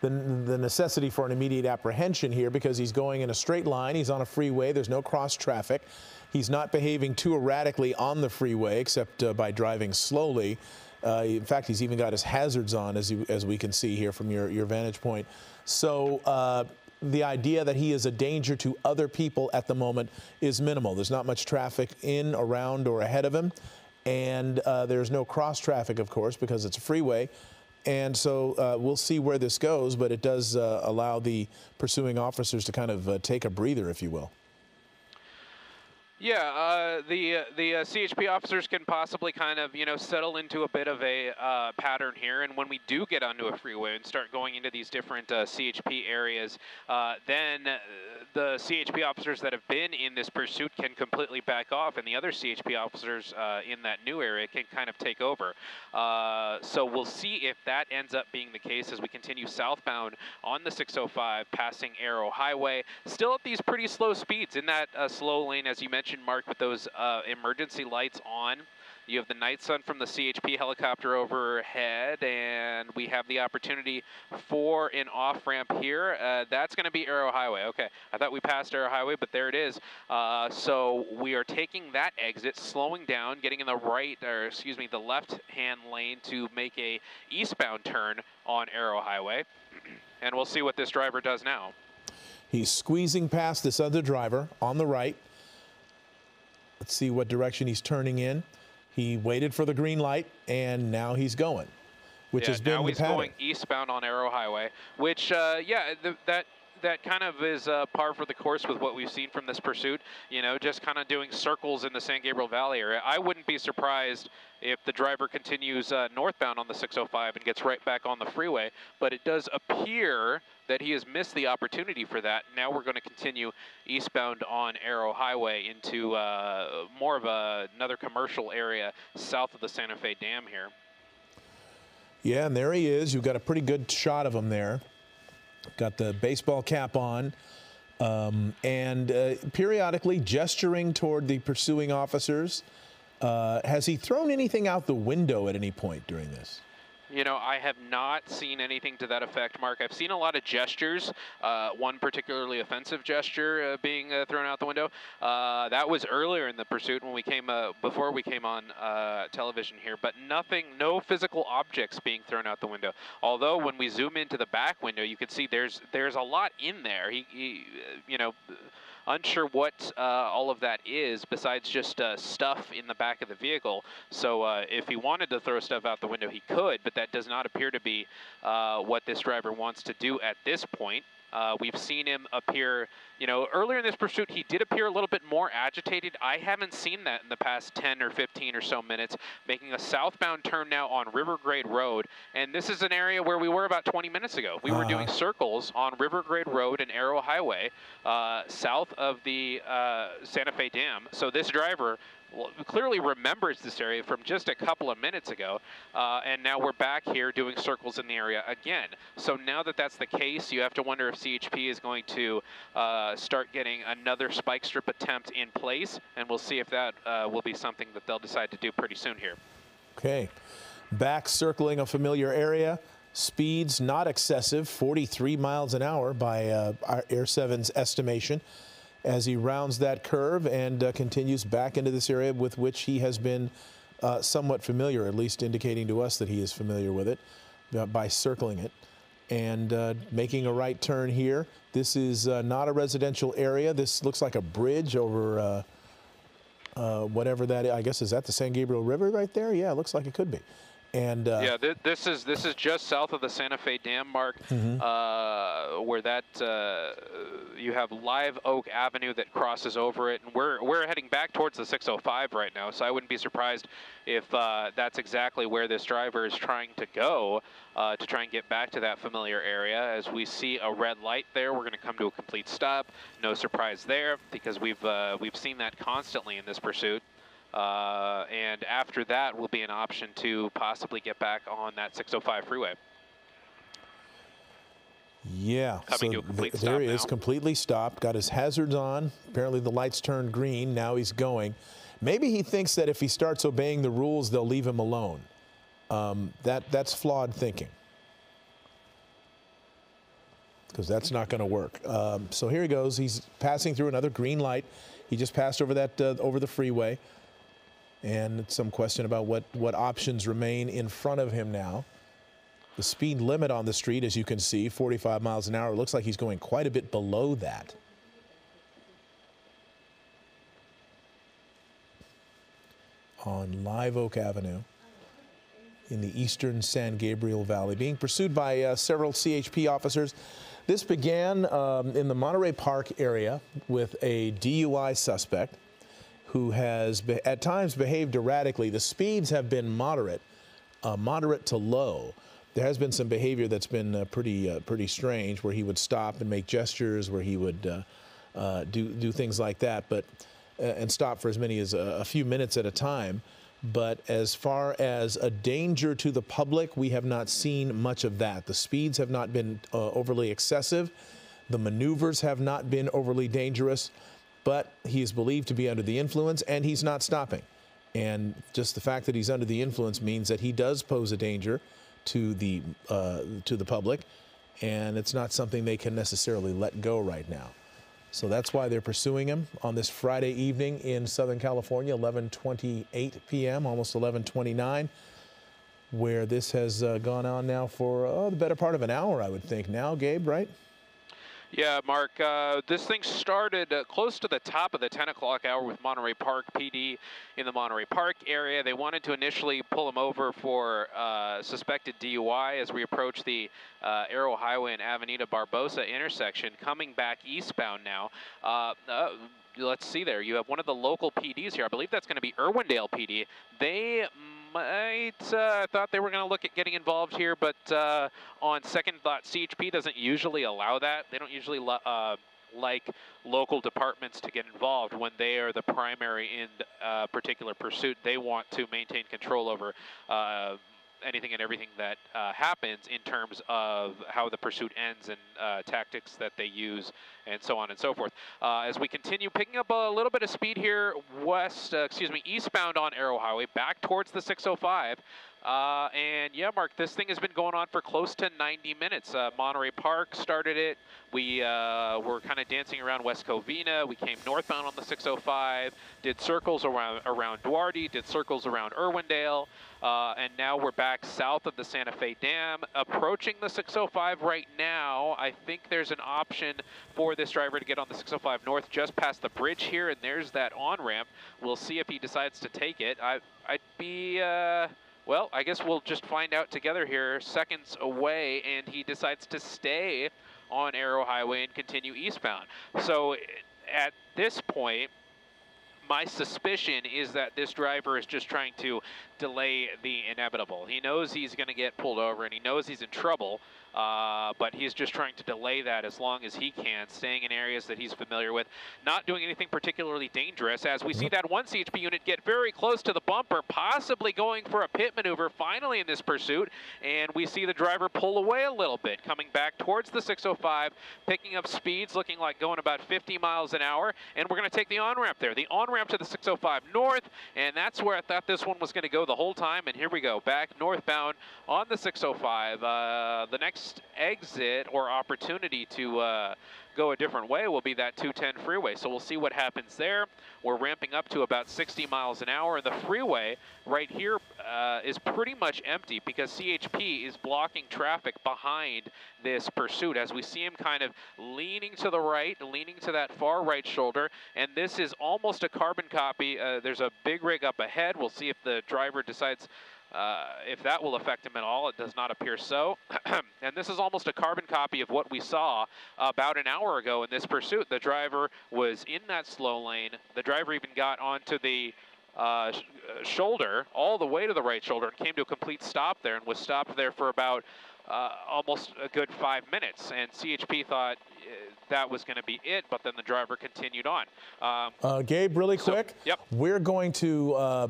Speaker 3: the necessity for an immediate apprehension here because he's going in a straight line. He's on a freeway. There's no cross traffic. He's not behaving too erratically on the freeway except by driving slowly. In fact, he's even got his hazards on, as we can see here from your vantage point. So the idea that he is a danger to other people at the moment is minimal. There's not much traffic in, around, or ahead of him. And there's no cross traffic, of course, because it's a freeway. And so we'll see where this goes, but it does allow the pursuing officers to kind of take a breather, if you will.
Speaker 1: Yeah, the CHP officers can possibly kind of, settle into a bit of a pattern here. And when we do get onto a freeway and start going into these different CHP areas, then the CHP officers that have been in this pursuit can completely back off, and the other CHP officers in that new area can kind of take over. So we'll see if that ends up being the case as we continue southbound on the 605, passing Arrow Highway, still at these pretty slow speeds in that slow lane, as you mentioned, Mark, with those emergency lights on. You have the night sun from the CHP helicopter overhead, and we have the opportunity for an off-ramp here. That's going to be Arrow Highway. Okay, I thought we passed Arrow Highway, but there it is. So we are taking that exit, slowing down, getting in the the left-hand lane to make a eastbound turn on Arrow Highway, and we'll see what this driver does now.
Speaker 3: He's squeezing past this other driver on the right. Let's see what direction he's turning in. He waited for the green light, and now he's going, which has been the pattern.
Speaker 1: Now he's going eastbound on Arrow Highway, which, that kind of is par for the course with what we've seen from this pursuit, just kind of doing circles in the San Gabriel Valley area. I wouldn't be surprised if the driver continues northbound on the 605 and gets right back on the freeway, but it does appear that he has missed the opportunity for that. Now we're going to continue eastbound on Arrow Highway into more of another commercial area south of the Santa Fe Dam here.
Speaker 3: Yeah, and there he is. You've got a pretty good shot of him there. Got the baseball cap on and periodically gesturing toward the pursuing officers. Has he thrown anything out the window at any point during this?
Speaker 1: I have not seen anything to that effect, Mark. I've seen a lot of gestures, one particularly offensive gesture being thrown out the window. That was earlier in the pursuit when we came, before we came on television here, but no physical objects being thrown out the window. Although when we zoom into the back window, you can see there's a lot in there. He unsure what all of that is besides just stuff in the back of the vehicle. So if he wanted to throw stuff out the window, he could, but that does not appear to be what this driver wants to do at this point. We've seen him appear, you know, earlier in this pursuit, he did appear a little bit more agitated. I haven't seen that in the past 10 or 15 or so minutes, making a southbound turn now on River Grade Road. And this is an area where we were about 20 minutes ago. We were doing circles on River Grade Road and Arrow Highway, south of the Santa Fe Dam. So this driver clearly remembers this area from just a couple of minutes ago, and now we're back here doing circles in the area again. So now that that's the case, you have to wonder if CHP is going to start getting another spike strip attempt in place, and we'll see if that will be something that they'll decide to do pretty soon here.
Speaker 3: Okay, back circling a familiar area. Speeds not excessive, 43 miles an hour by Air 7's estimation, as he rounds that curve and continues back into this area with which he has been somewhat familiar, at least indicating to us that he is familiar with it by circling it and making a right turn here. This is not a residential area. This looks like a bridge over whatever that is. I guess, is that the San Gabriel River right there? Yeah, it looks like it could be. And
Speaker 1: yeah, this is just south of the Santa Fe Dam, Mark, where that you have Live Oak Avenue that crosses over it, and we're heading back towards the 605 right now. So I wouldn't be surprised if that's exactly where this driver is trying to go to try and get back to that familiar area. As we see a red light there, we're going to come to a complete stop. No surprise there, because we've seen that constantly in this pursuit. And after that will be an option to possibly get back on that 605 freeway.
Speaker 3: Yeah,
Speaker 1: coming to a complete stop
Speaker 3: there he
Speaker 1: now.
Speaker 3: is, completely stopped, got his hazards on. Apparently the lights turned green, now he's going. Maybe he thinks that if he starts obeying the rules, they'll leave him alone. That's flawed thinking, because that's not going to work. So here he goes, he's passing through another green light. He just passed over that over the freeway. And some question about what options remain in front of him now. The speed limit on the street, as you can see, 45 miles an hour. It looks like he's going quite a bit below that. On Live Oak Avenue in the eastern San Gabriel Valley, being pursued by several CHP officers. This began in the Monterey Park area with a DUI suspect who has at times behaved erratically. The speeds have been moderate to low. There has been some behavior that's been pretty strange, where he would stop and make gestures, where he would do things like that, but and stop for as many as a few minutes at a time. But as far as a danger to the public, we have not seen much of that. The speeds have not been overly excessive. The maneuvers have not been overly dangerous. But he is believed to be under the influence, and he's not stopping. And just the fact that he's under the influence means that he does pose a danger to the public, and it's not something they can necessarily let go right now. So that's why they're pursuing him on this Friday evening in Southern California, 11:28 p.m., almost 11:29, where this has gone on now for the better part of an hour, I would think now, Gabe, right?
Speaker 1: Yeah, Mark, this thing started close to the top of the 10 o'clock hour with Monterey Park PD in the Monterey Park area. They wanted to initially pull him over for suspected DUI as we approach the Arrow Highway and Avenida Barbosa intersection, coming back eastbound now. Let's see there. You have one of the local PDs here. I believe that's going to be Irwindale PD. They might thought they were going to look at getting involved here, but on second thought, CHP doesn't usually allow that. They don't usually like local departments to get involved when they are the primary in a particular pursuit. They want to maintain control over anything and everything that happens in terms of how the pursuit ends and tactics that they use and so on and so forth. As we continue picking up a little bit of speed here eastbound on Arrow Highway back towards the 605. And yeah, Mark, this thing has been going on for close to 90 minutes. Monterey Park started it. We were kind of dancing around West Covina. We came northbound on the 605, did circles around Duarte, did circles around Irwindale, and now we're back south of the Santa Fe Dam, approaching the 605 right now. I think there's an option for this driver to get on the 605 north just past the bridge here, and there's that on-ramp. We'll see if he decides to take it. I'd be... well, I guess we'll just find out together here, seconds away, and he decides to stay on Arrow Highway and continue eastbound. So at this point, my suspicion is that this driver is just trying to delay the inevitable. He knows he's going to get pulled over and he knows he's in trouble, but he's just trying to delay that as long as he can, staying in areas that he's familiar with, not doing anything particularly dangerous, as we see that one CHP unit get very close to the bumper, possibly going for a pit maneuver finally in this pursuit, and we see the driver pull away a little bit, coming back towards the 605, picking up speeds, looking like going about 50 miles an hour, and we're going to take the on-ramp there. The on-ramp to the 605 north, and that's where I thought this one was going to go the whole time, and here we go, back northbound on the 605. The next exit or opportunity to go a different way will be that 210 freeway. So we'll see what happens there. We're ramping up to about 60 miles an hour. The freeway right here is pretty much empty because CHP is blocking traffic behind this pursuit as we see him kind of leaning to the right, leaning to that far right shoulder. And this is almost a carbon copy. There's a big rig up ahead. We'll see if the driver decides if that will affect him at all. It does not appear so. And this is almost a carbon copy of what we saw about an hour ago in this pursuit. The driver was in that slow lane. The driver even got onto the shoulder, all the way to the right shoulder, and came to a complete stop there and was stopped there for about almost a good 5 minutes. And CHP thought that was going to be it, but then the driver continued on.
Speaker 3: Gabe, really quick,
Speaker 1: yep.
Speaker 3: We're going to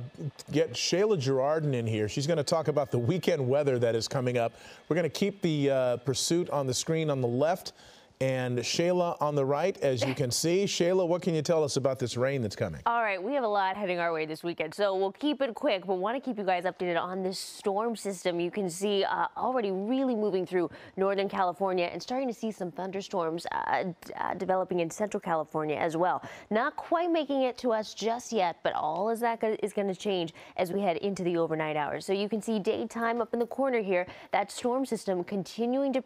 Speaker 3: get Shayla Girardin in here. She's going to talk about the weekend weather that is coming up. We're going to keep the pursuit on the screen on the left and Shayla on the right, as you can see. Shayla, what can you tell us about this rain that's coming?
Speaker 4: All right, we have a lot heading our way this weekend, so we'll keep it quick, but want to keep you guys updated on this storm system. You can see already really moving through Northern California and starting to see some thunderstorms developing in Central California as well. Not quite making it to us just yet, but all is that is going to change as we head into the overnight hours. So you can see daytime up in the corner here, that storm system continuing to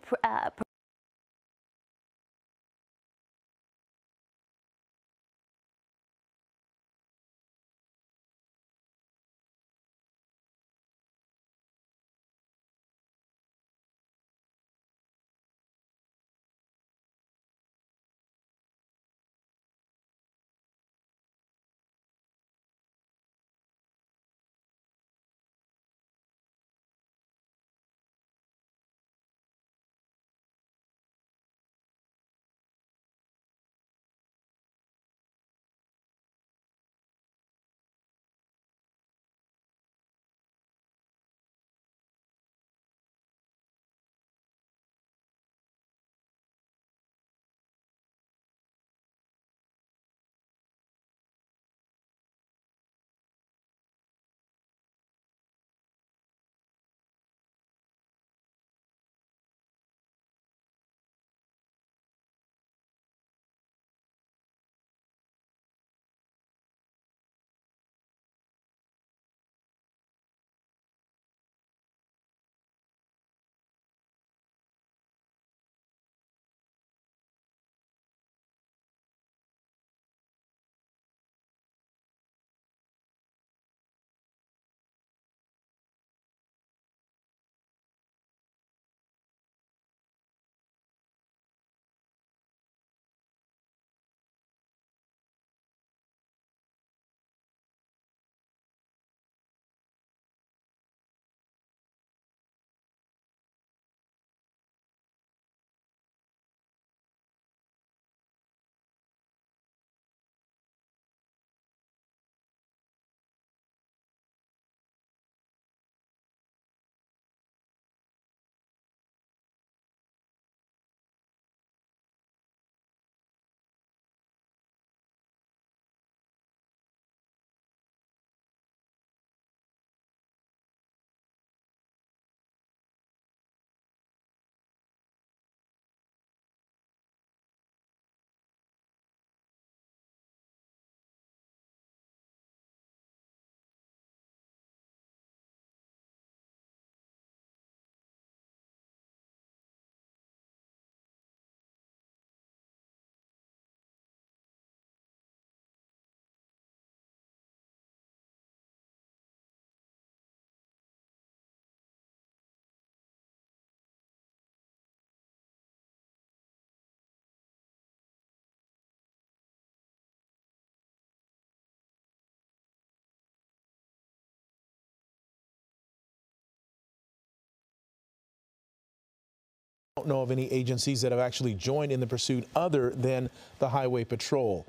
Speaker 3: don't know of any agencies that have actually joined in the pursuit other than the Highway Patrol.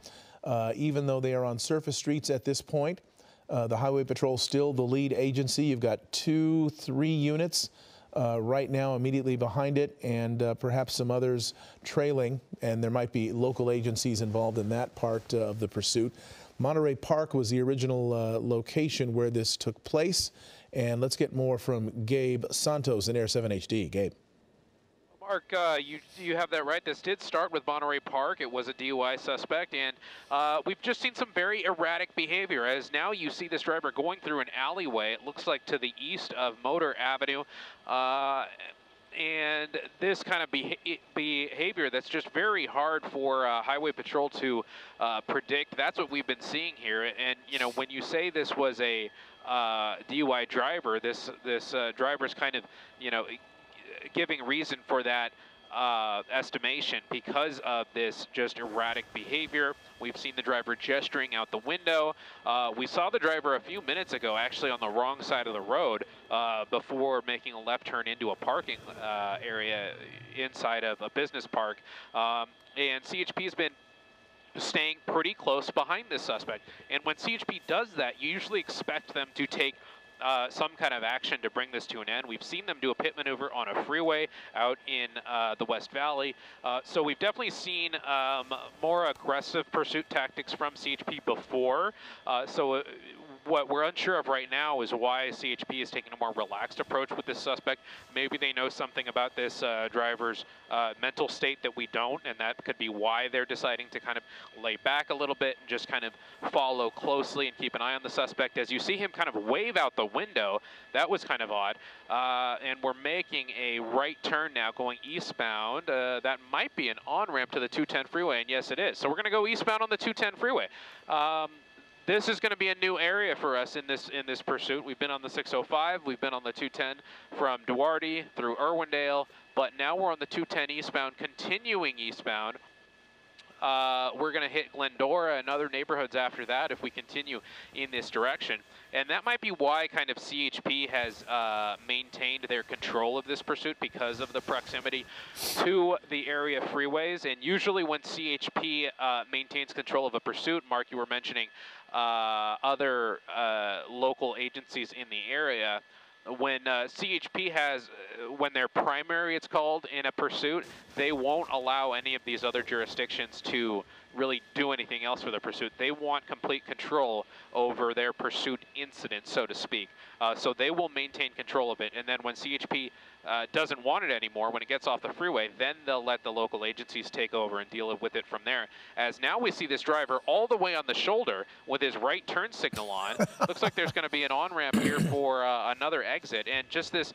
Speaker 3: Even though they are on surface streets at this point, the Highway Patrol still the lead agency. You've got 2-3 units right now immediately behind it, and perhaps some others trailing, and there might be local agencies involved in that part of the pursuit. Monterey Park was the original location where this took place, and let's get more from Gabe Santos in Air 7 HD. Gabe.
Speaker 1: Mark, you have that right. This did start with Monterey Park. It was a DUI suspect, and we've just seen some very erratic behavior, as now you see this driver going through an alleyway, it looks like to the east of Motor Avenue, and this kind of behavior that's just very hard for Highway Patrol to predict. That's what we've been seeing here, and you know, when you say this was a DUI driver, this driver's kind of, you know, giving reason for that estimation because of this just erratic behavior. We've seen the driver gesturing out the window. We saw the driver a few minutes ago actually on the wrong side of the road before making a left turn into a parking area inside of a business park. And CHP has been staying pretty close behind this suspect. And when CHP does that, you usually expect them to take some kind of action to bring this to an end. We've seen them do a pit maneuver on a freeway out in the West Valley. So we've definitely seen more aggressive pursuit tactics from CHP before. What we're unsure of right now is why CHP is taking a more relaxed approach with this suspect. Maybe they know something about this driver's mental state that we don't, and that could be why they're deciding to kind of lay back a little bit and just kind of follow closely and keep an eye on the suspect. As you see him kind of wave out the window, that was kind of odd. And we're making a right turn now going eastbound. That might be an on-ramp to the 210 freeway, and yes, it is. So we're going to go eastbound on the 210 freeway. This is going to be a new area for us in this pursuit. We've been on the 605, we've been on the 210 from Duarte through Irwindale, but now we're on the 210 eastbound, continuing eastbound. We're going to hit Glendora and other neighborhoods after that if we continue in this direction. And that might be why kind of CHP has maintained their control of this pursuit, because of the proximity to the area freeways. And usually when CHP maintains control of a pursuit, Mark, you were mentioning other local agencies in the area. When CHP has, when they're primary, it's called, in a pursuit, they won't allow any of these other jurisdictions to really do anything else for the pursuit. They want complete control over their pursuit incident, so to speak. So they will maintain control of it. And then when CHP doesn't want it anymore, when it gets off the freeway, then they'll let the local agencies take over and deal with it from there. As now we see this driver all the way on the shoulder with his right turn signal on. Looks like there's going to be an on-ramp here for another exit, and just this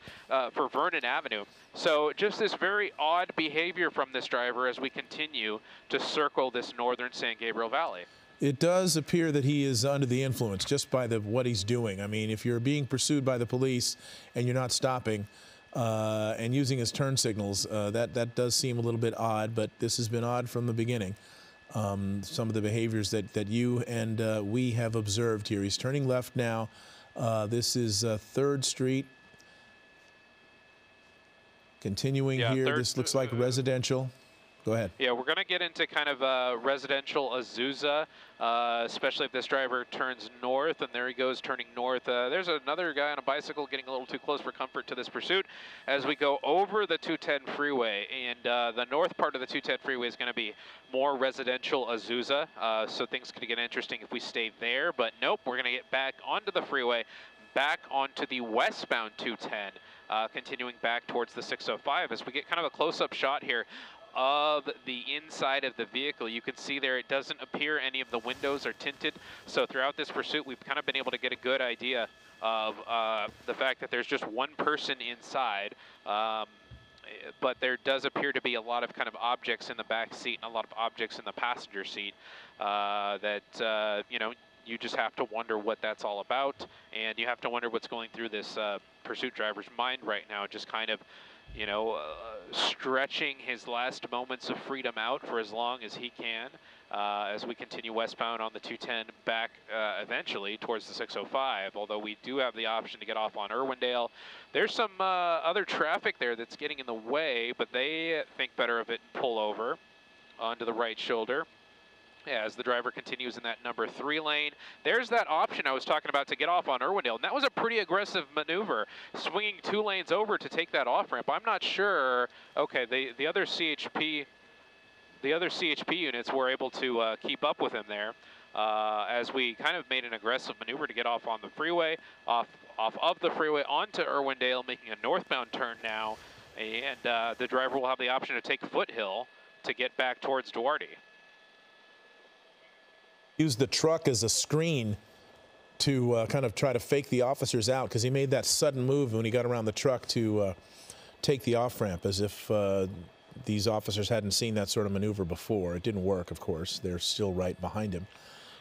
Speaker 1: for Vernon Avenue. So just this very odd behavior from this driver as we continue to circle this northern San Gabriel Valley.
Speaker 3: It does appear that he is under the influence just by what he's doing. I mean, if you're being pursued by the police and you're not stopping and using his turn signals, that does seem a little bit odd, but this has been odd from the beginning. Some of the behaviors that you and we have observed here. He's turning left now. This is 3rd Street. Continuing here, this looks like residential. Go ahead.
Speaker 1: Yeah, we're going to get into kind of residential Azusa, especially if this driver turns north, and there he goes turning north. There's another guy on a bicycle getting a little too close for comfort to this pursuit as we go over the 210 freeway. And the north part of the 210 freeway is going to be more residential Azusa, so things could get interesting if we stay there. But nope, we're going to get back onto the freeway, back onto the westbound 210, continuing back towards the 605 as we get kind of a close-up shot here of the inside of the vehicle. You can see there it doesn't appear any of the windows are tinted. So throughout this pursuit, we've kind of been able to get a good idea of the fact that there's just one person inside. But there does appear to be a lot of kind of objects in the back seat and a lot of objects in the passenger seat that, you know, you just have to wonder what that's all about. And you have to wonder what's going through this pursuit driver's mind right now, just kind of you know, stretching his last moments of freedom out for as long as he can as we continue westbound on the 210 back eventually towards the 605, although we do have the option to get off on Irwindale. There's some other traffic there that's getting in the way, but they think better of it and pull over onto the right shoulder as the driver continues in that number 3 lane. There's that option I was talking about to get off on Irwindale, and that was a pretty aggressive maneuver, swinging 2 lanes over to take that off ramp. I'm not sure. Okay, the other CHP units were able to keep up with him there as we kind of made an aggressive maneuver to get off on the freeway, off of the freeway onto Irwindale, making a northbound turn now, and the driver will have the option to take Foothill to get back towards Duarte.
Speaker 3: Use the truck as a screen to kind of try to fake the officers out, because he made that sudden move when he got around the truck to take the off-ramp, as if these officers hadn't seen that sort of maneuver before. It didn't work, of course. They're still right behind him.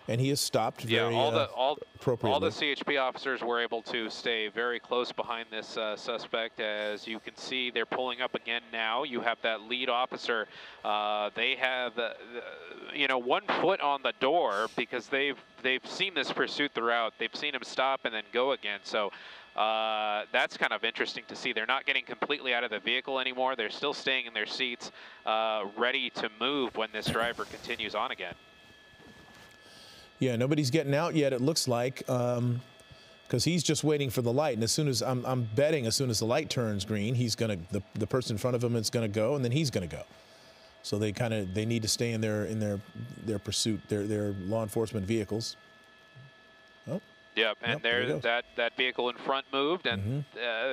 Speaker 3: And he is stopped very appropriately.
Speaker 1: All the CHP officers were able to stay very close behind this suspect. As you can see, they're pulling up again now. You have that lead officer. They have, you know, 1 foot on the door because they've seen this pursuit throughout. They've seen him stop and then go again. So that's kind of interesting to see. They're not getting completely out of the vehicle anymore. They're still staying in their seats, ready to move when this driver continues on again.
Speaker 3: Yeah, nobody's getting out yet, it looks like, because he's just waiting for the light. And as soon as I'm betting, as soon as the light turns green, he's gonna the person in front of him is gonna go, and then he's gonna go. So they need to stay in their pursuit, their law enforcement vehicles. Oh.
Speaker 1: Yep, and there that vehicle in front moved, and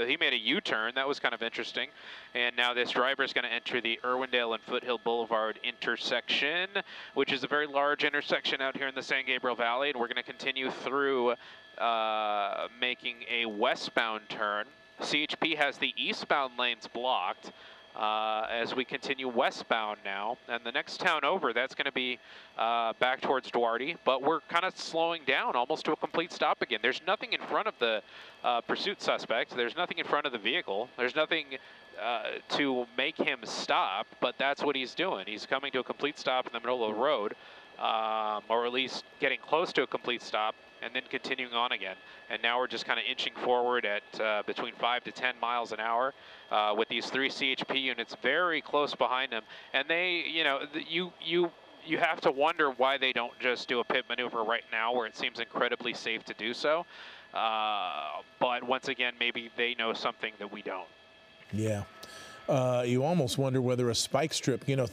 Speaker 1: he made a U-turn. That was kind of interesting. And now this driver is going to enter the Irwindale and Foothill Boulevard intersection, which is a very large intersection out here in the San Gabriel Valley. And we're going to continue through making a westbound turn. CHP has the eastbound lanes blocked as we continue westbound now. And the next town over, that's going to be back towards Duarte, but we're kind of slowing down almost to a complete stop again. There's nothing in front of the pursuit suspect. There's nothing in front of the vehicle. There's nothing to make him stop, but that's what he's doing. He's coming to a complete stop in the middle of the road, or at least getting close to a complete stop, and then continuing on again. And now we're just kind of inching forward at between 5 to 10 miles an hour with these 3 CHP units very close behind them. And they, you know, you have to wonder why they don't just do a pit maneuver right now where it seems incredibly safe to do so. But once again, maybe they know something that we don't.
Speaker 3: Yeah. You almost wonder whether a spike strip, you know,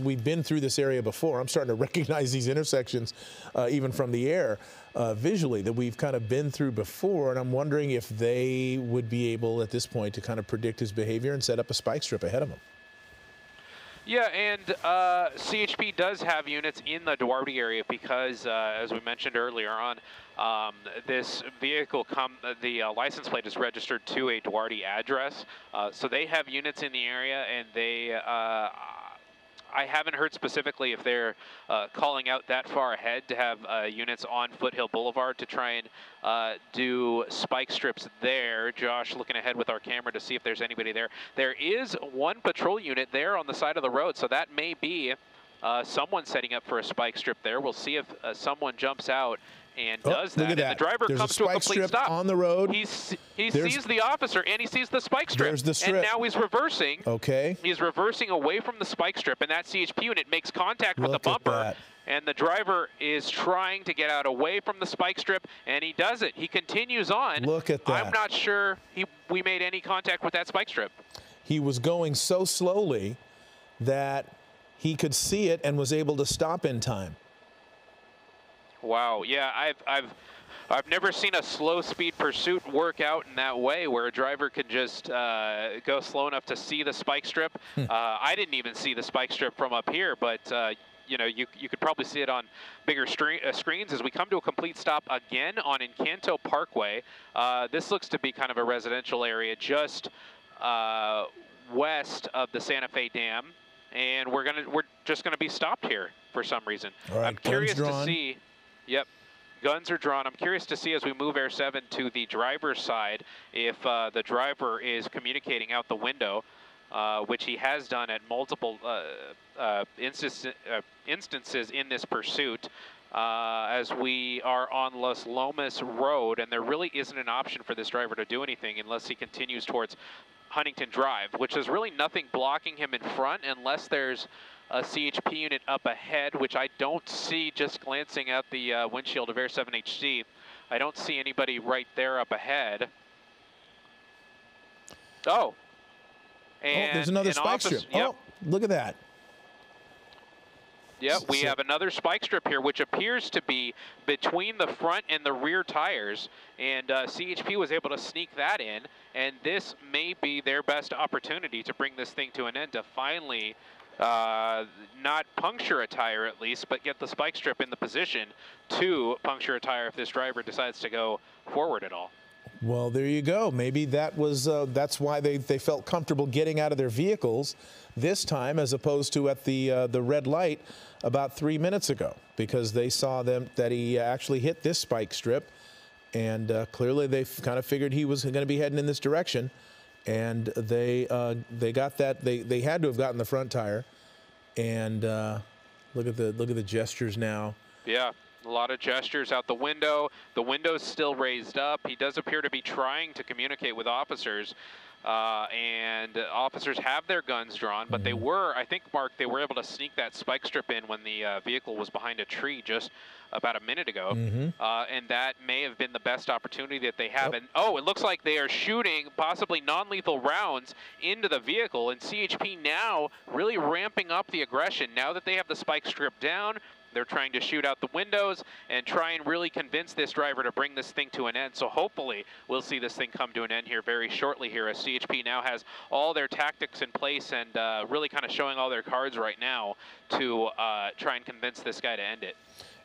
Speaker 3: we've been through this area before. I'm starting to recognize these intersections even from the air visually that we've kind of been through before, and I'm wondering if they would be able at this point to kind of predict his behavior and set up a spike strip ahead of him.
Speaker 1: Yeah, and CHP does have units in the Duarte area because, as we mentioned earlier on, this vehicle, the license plate is registered to a Duarte address. So they have units in the area, and they, I haven't heard specifically if they're calling out that far ahead to have units on Foothill Boulevard to try and do spike strips there. Josh looking ahead with our camera to see if there's anybody there. There is 1 patrol unit there on the side of the road, so that may be someone setting up for a spike strip there. We'll see if someone jumps out and does that.
Speaker 3: Look at
Speaker 1: and the driver
Speaker 3: There's
Speaker 1: comes
Speaker 3: a
Speaker 1: to a
Speaker 3: spike
Speaker 1: complete
Speaker 3: strip
Speaker 1: stop
Speaker 3: on the road.
Speaker 1: He sees the officer and he sees the spike strip.
Speaker 3: There's the strip.
Speaker 1: And now he's reversing.
Speaker 3: Okay.
Speaker 1: He's reversing away from the spike strip, and that CHP unit makes contact with the bumper. And the driver is trying to get out away from the spike strip, and he does it. He continues on.
Speaker 3: Look at that.
Speaker 1: I'm not sure we made any contact with that spike strip.
Speaker 3: He was going so slowly that he could see it and was able to stop in time.
Speaker 1: Wow. Yeah, I've never seen a slow speed pursuit work out in that way, where a driver could just go slow enough to see the spike strip. I didn't even see the spike strip from up here, but you know, you could probably see it on bigger screens as we come to a complete stop again on Encanto Parkway. This looks to be kind of a residential area just west of the Santa Fe Dam, and we're just gonna be stopped here for some reason.
Speaker 3: All right,
Speaker 1: I'm curious to see. Yep. Guns are drawn. I'm curious to see as we move Air 7 to the driver's side if the driver is communicating out the window. which he has done at multiple instances in this pursuit. As we are on Los Lomas Road, and there really isn't an option for this driver to do anything unless he continues towards Huntington Drive, which is really nothing blocking him in front unless there's a CHP unit up ahead, which I don't see just glancing at the windshield of Air 7HC. I don't see anybody right there up ahead. Oh. And
Speaker 3: there's another spike strip.
Speaker 1: Yep.
Speaker 3: Oh, look at that.
Speaker 1: Yep, we have another spike strip here, which appears to be between the front and the rear tires, and CHP was able to sneak that in, and this may be their best opportunity to bring this thing to an end, to finally not puncture a tire at least, but get the spike strip in the position to puncture a tire if this driver decides to go forward at all.
Speaker 3: Well, there you go. Maybe that was that's why they felt comfortable getting out of their vehicles this time, as opposed to at the red light about 3 minutes ago, because they saw that he actually hit this spike strip, and clearly they kind of figured he was going to be heading in this direction, and they got that. They had to have gotten the front tire, and look at the gestures now.
Speaker 1: Yeah. A lot of gestures out the window. The window's still raised up. He does appear to be trying to communicate with officers, and officers have their guns drawn, but they were, I think, Mark, they were able to sneak that spike strip in when the vehicle was behind a tree just about a minute ago, and that may have been the best opportunity that they have. And it looks like they are shooting possibly non-lethal rounds into the vehicle, and CHP now really ramping up the aggression. Now that they have the spike strip down, they're trying to shoot out the windows and try and really convince this driver to bring this thing to an end. So hopefully we'll see this thing come to an end here very shortly here, as CHP now has all their tactics in place and really kind of showing all their cards right now to try and convince this guy to end it.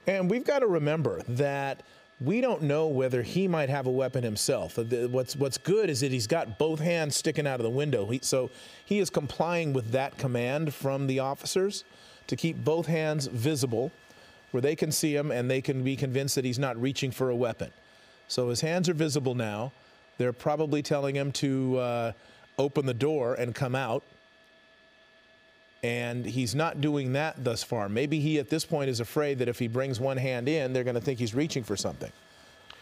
Speaker 3: And we've got to remember that we don't know whether he might have a weapon himself. What's good is that he's got both hands sticking out of the window. So he is complying with that command from the officers to keep both hands visible where they can see him and they can be convinced that he's not reaching for a weapon. So his hands are visible now. They're probably telling him to open the door and come out. And he's not doing that thus far. Maybe he, at this point, is afraid that if he brings one hand in, they're going to think he's reaching for something.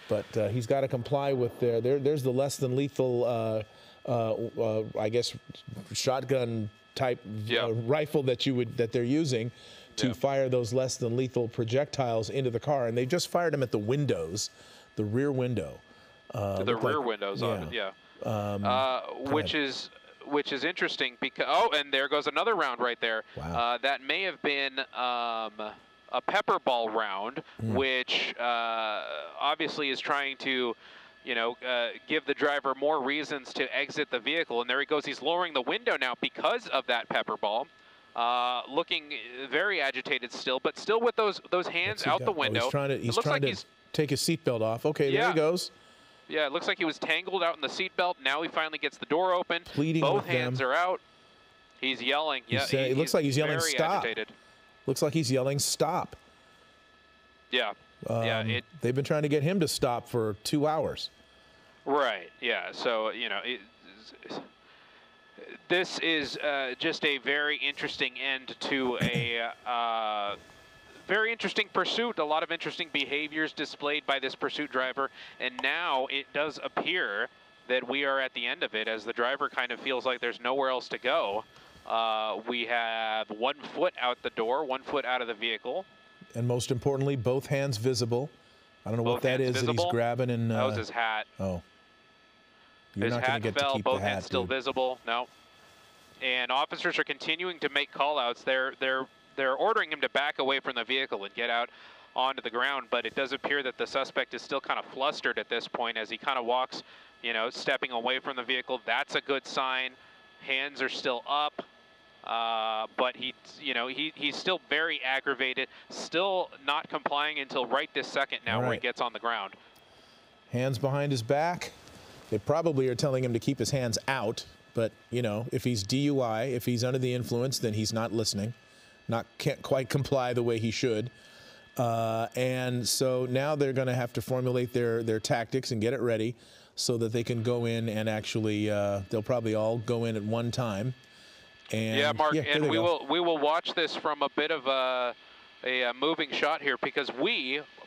Speaker 3: But he's got to comply with there's the less than lethal, I guess, shotgun type rifle that they're using to fire those less than lethal projectiles into the car, and they just fired them at the windows, the rear window.
Speaker 1: The rear windows on it, which is interesting because and there goes another round right there.
Speaker 3: Wow.
Speaker 1: That may have been a pepper ball round, which obviously is trying to, give the driver more reasons to exit the vehicle. And there he goes. He's lowering the window now because of that pepper ball. Looking very agitated still, but still with those hands out the window.
Speaker 3: He's trying to take his seatbelt off. Okay, there he goes.
Speaker 1: Yeah, it looks like he was tangled out in the seatbelt. Now he finally gets the door open.
Speaker 3: Pleading
Speaker 1: Both
Speaker 3: with
Speaker 1: hands are out. He's yelling.
Speaker 3: It looks like he's yelling stop.
Speaker 1: Agitated.
Speaker 3: Looks like he's yelling stop.
Speaker 1: Yeah.
Speaker 3: They've been trying to get him to stop for 2 hours.
Speaker 1: Right. Yeah. So this is just a very interesting end to a very interesting pursuit. A lot of interesting behaviors displayed by this pursuit driver, and now it does appear that we are at the end of it, as the driver kind of feels like there's nowhere else to go. We have 1 foot out the door, 1 foot out of the vehicle.
Speaker 3: And most importantly, both hands visible. I don't know what that is that he's grabbing. And
Speaker 1: that was his hat.
Speaker 3: Oh.
Speaker 1: His hat fell, both hands still visible. No. And officers are continuing to make call-outs. They're ordering him to back away from the vehicle and get out onto the ground, but it does appear that the suspect is still kind of flustered at this point as he kind of walks, stepping away from the vehicle. That's a good sign. Hands are still up, but he's still very aggravated, still not complying until right this second now, where he gets on the ground. Hands behind his back. They probably are telling him to keep his hands out, but, if he's DUI, if he's under the influence, then he's not listening. Can't quite comply the way he should. And so now they're going to have to formulate their tactics and get it ready so that they can go in and actually, they'll probably all go in at one time
Speaker 3: And
Speaker 1: yeah, Mark,
Speaker 3: there
Speaker 1: and
Speaker 3: they
Speaker 1: we
Speaker 3: go.
Speaker 1: will watch this from a bit of a moving shot here because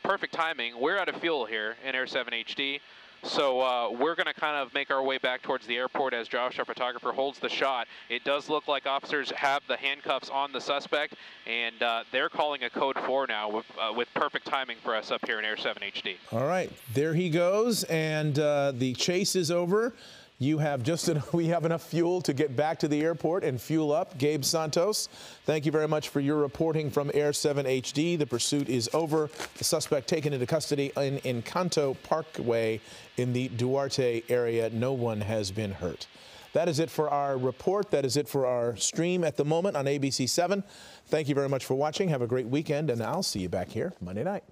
Speaker 1: perfect timing, we're out of fuel here in Air 7 HD. So we're going to kind of make our way back towards the airport as Josh, our photographer, holds the shot. It does look like officers have the handcuffs on the suspect, and they're calling a code 4 now with perfect timing for us up here in Air 7 HD.
Speaker 3: All right, there he goes, and the chase is over. We have enough fuel to get back to the airport and fuel up. Gabe Santos, thank you very much for your reporting from Air 7 HD. The pursuit is over. The suspect taken into custody in Encanto Parkway in the Duarte area. No one has been hurt. That is it for our report. That is it for our stream at the moment on ABC 7. Thank you very much for watching. Have a great weekend, and I'll see you back here Monday night.